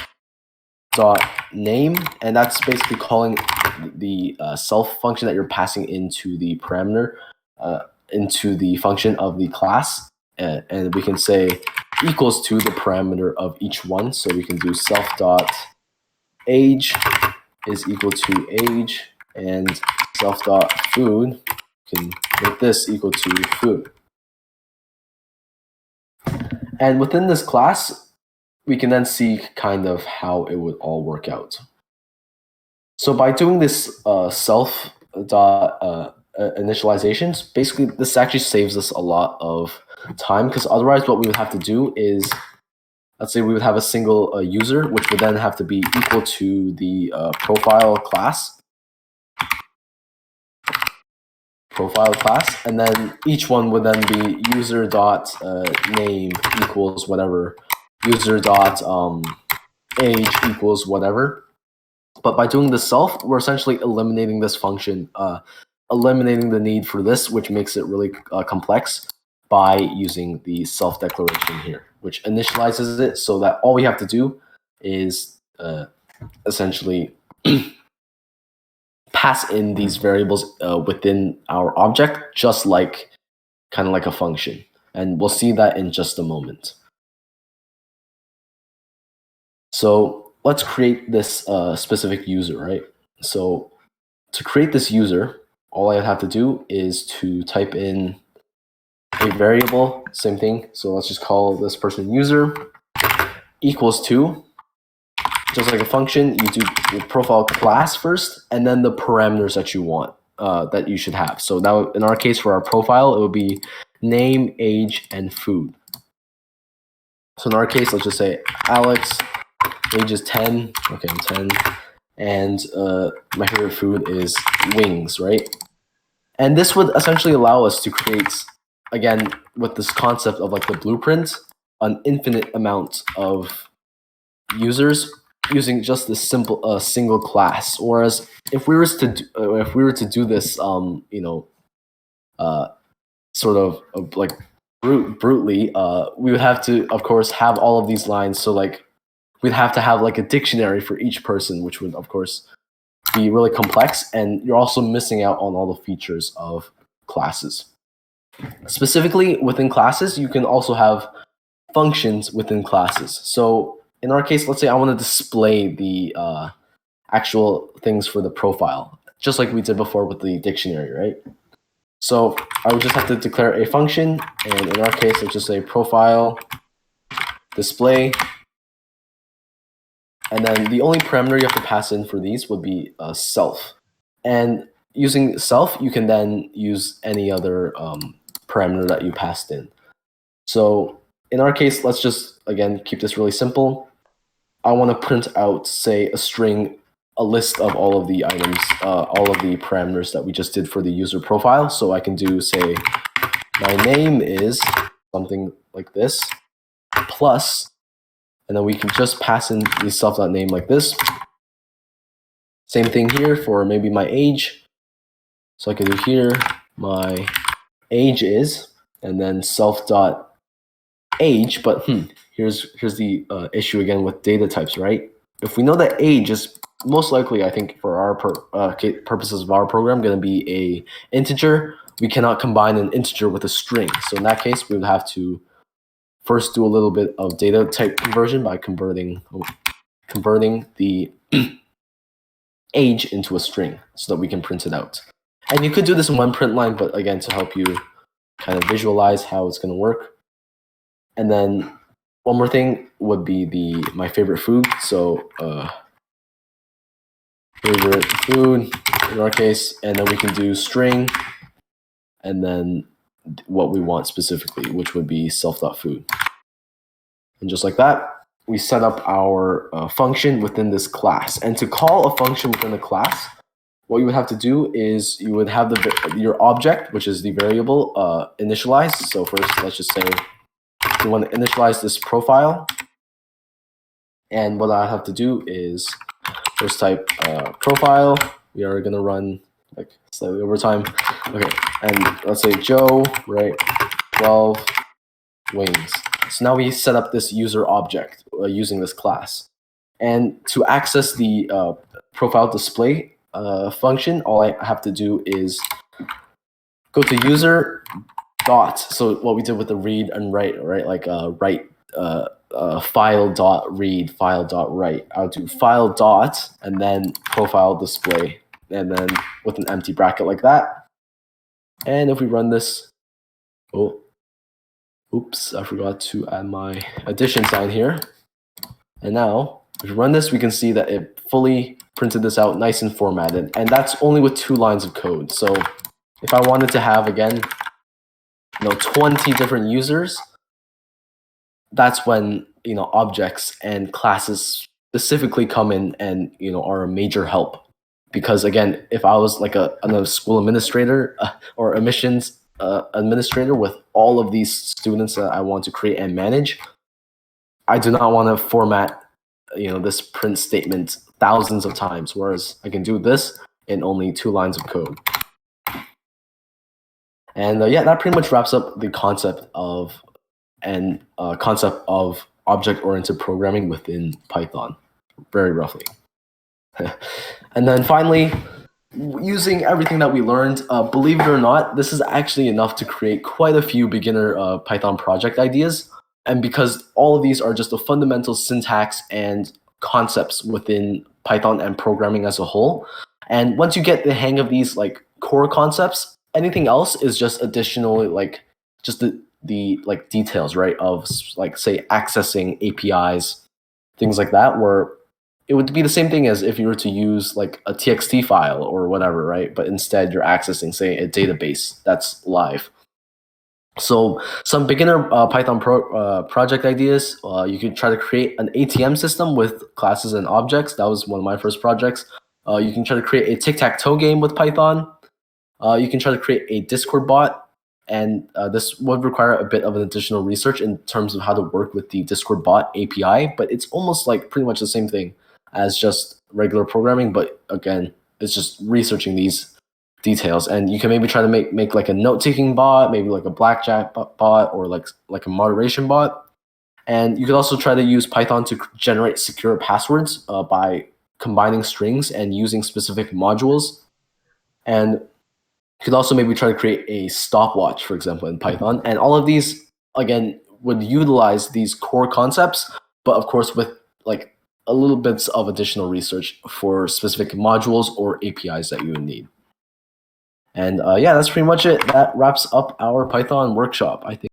dot name, and that's basically calling the self function that you're passing into the parameter, into the function of the class, and we can say equals to the parameter of each one. So we can do self dot age is equal to age, and self dot food can make this equal to food. And within this class, we can then see kind of how it would all work out. So by doing this self dot initializations, basically this actually saves us a lot of time, because otherwise what we would have to do is, let's say we would have a single user, which would then have to be equal to the profile class, and then each one would then be user dot name equals whatever, user dot age equals whatever. But by doing the self, we're essentially eliminating this function, eliminating the need for this, which makes it really complex, by using the self declaration here, which initializes it so that all we have to do is essentially pass in these variables within our object, just like kind of like a function. And we'll see that in just a moment. So let's create this specific user, right? So to create this user, all I have to do is to type in a variable, same thing. So let's just call this person user equals to, just like a function, you do your profile class first, and then the parameters that you want, that you should have. So now in our case, for our profile, it would be name, age, and food. So in our case, let's just say Alex, age is 10. Okay, I'm 10. And my favorite food is wings, right? And this would essentially allow us to create, again, with this concept of like the blueprint, an infinite amount of users using just this simple single class. Whereas if we were to do this, sort of like brutally, we would have to, of course, have all of these lines. So like we'd have to have like a dictionary for each person, which would, of course, be really complex, and you're also missing out on all the features of classes. Specifically within classes, you can also have functions within classes. So in our case, let's say I want to display the actual things for the profile, just like we did before with the dictionary, right? So I would just have to declare a function, and in our case, let's just say profile display. And then the only parameter you have to pass in for these would be self. And using self, you can then use any other parameter that you passed in. So in our case, let's just, again, keep this really simple. I want to print out, say, a string, a list of all of the items, all of the parameters that we just did for the user profile. So I can do, say, my name is something like this, plus, and then we can just pass in the self.name like this. Same thing here for maybe my age. So I can do here, my age is, and then self.age, but here's the issue again with data types, right? If we know that age is most likely, I think for our purposes of our program, going to be a integer, we cannot combine an integer with a string. So in that case, we would have to first do a little bit of data type conversion by converting the age into a string so that we can print it out. And you could do this in one print line, but again, to help you kind of visualize how it's going to work. And then one more thing would be my favorite food. So favorite food in our case, and then we can do string, and then what we want specifically, which would be self.food. And just like that, we set up our function within this class. And to call a function within a class, what you would have to do is you would have your object, which is the variable, initialized. So first, let's just say we want to initialize this profile. And what I have to do is first type profile. We are going to run like slightly over time. Okay, and let's say Joe, right, 12 wings. So now we set up this user object using this class. And to access the profile display function, all I have to do is go to user dot. So what we did with the read and write, right? Like write file dot read, file dot write. I'll do file dot and then profile display, and then with an empty bracket like that. And if we run this, oops, I forgot to add my addition sign here. And now, if we run this, we can see that it fully printed this out nice and formatted. And that's only with 2 lines of code. So if I wanted to have, again, 20 different users, that's when objects and classes specifically come in and are a major help. Because again, if I was like a school administrator or admissions administrator with all of these students that I want to create and manage, I do not want to format this print statement thousands of times, whereas I can do this in only 2 lines of code. And yeah, that pretty much wraps up the concept of object-oriented programming within Python, very roughly. And then finally, using everything that we learned, believe it or not, this is actually enough to create quite a few beginner Python project ideas. And because all of these are just the fundamental syntax and concepts within Python and programming as a whole. And once you get the hang of these like core concepts, anything else is just additional, like just the like details, right? Of like say accessing APIs, things like that, where it would be the same thing as if you were to use like a TXT file or whatever, right? But instead you're accessing, say, a database that's live. So some beginner Python project ideas, you could try to create an ATM system with classes and objects. That was one of my first projects. You can try to create a tic-tac-toe game with Python. You can try to create a Discord bot, and this would require a bit of an additional research in terms of how to work with the Discord bot API, but it's almost like pretty much the same thing as just regular programming, but again, it's just researching these details. And you can maybe try to make like a note-taking bot, maybe like a blackjack bot, or like a moderation bot. And you could also try to use Python to generate secure passwords by combining strings and using specific modules. And you could also maybe try to create a stopwatch, for example, in Python. And all of these, again, would utilize these core concepts, but of course with like a little bits of additional research for specific modules or APIs that you would need. And yeah, that's pretty much it. That wraps up our Python workshop, I think.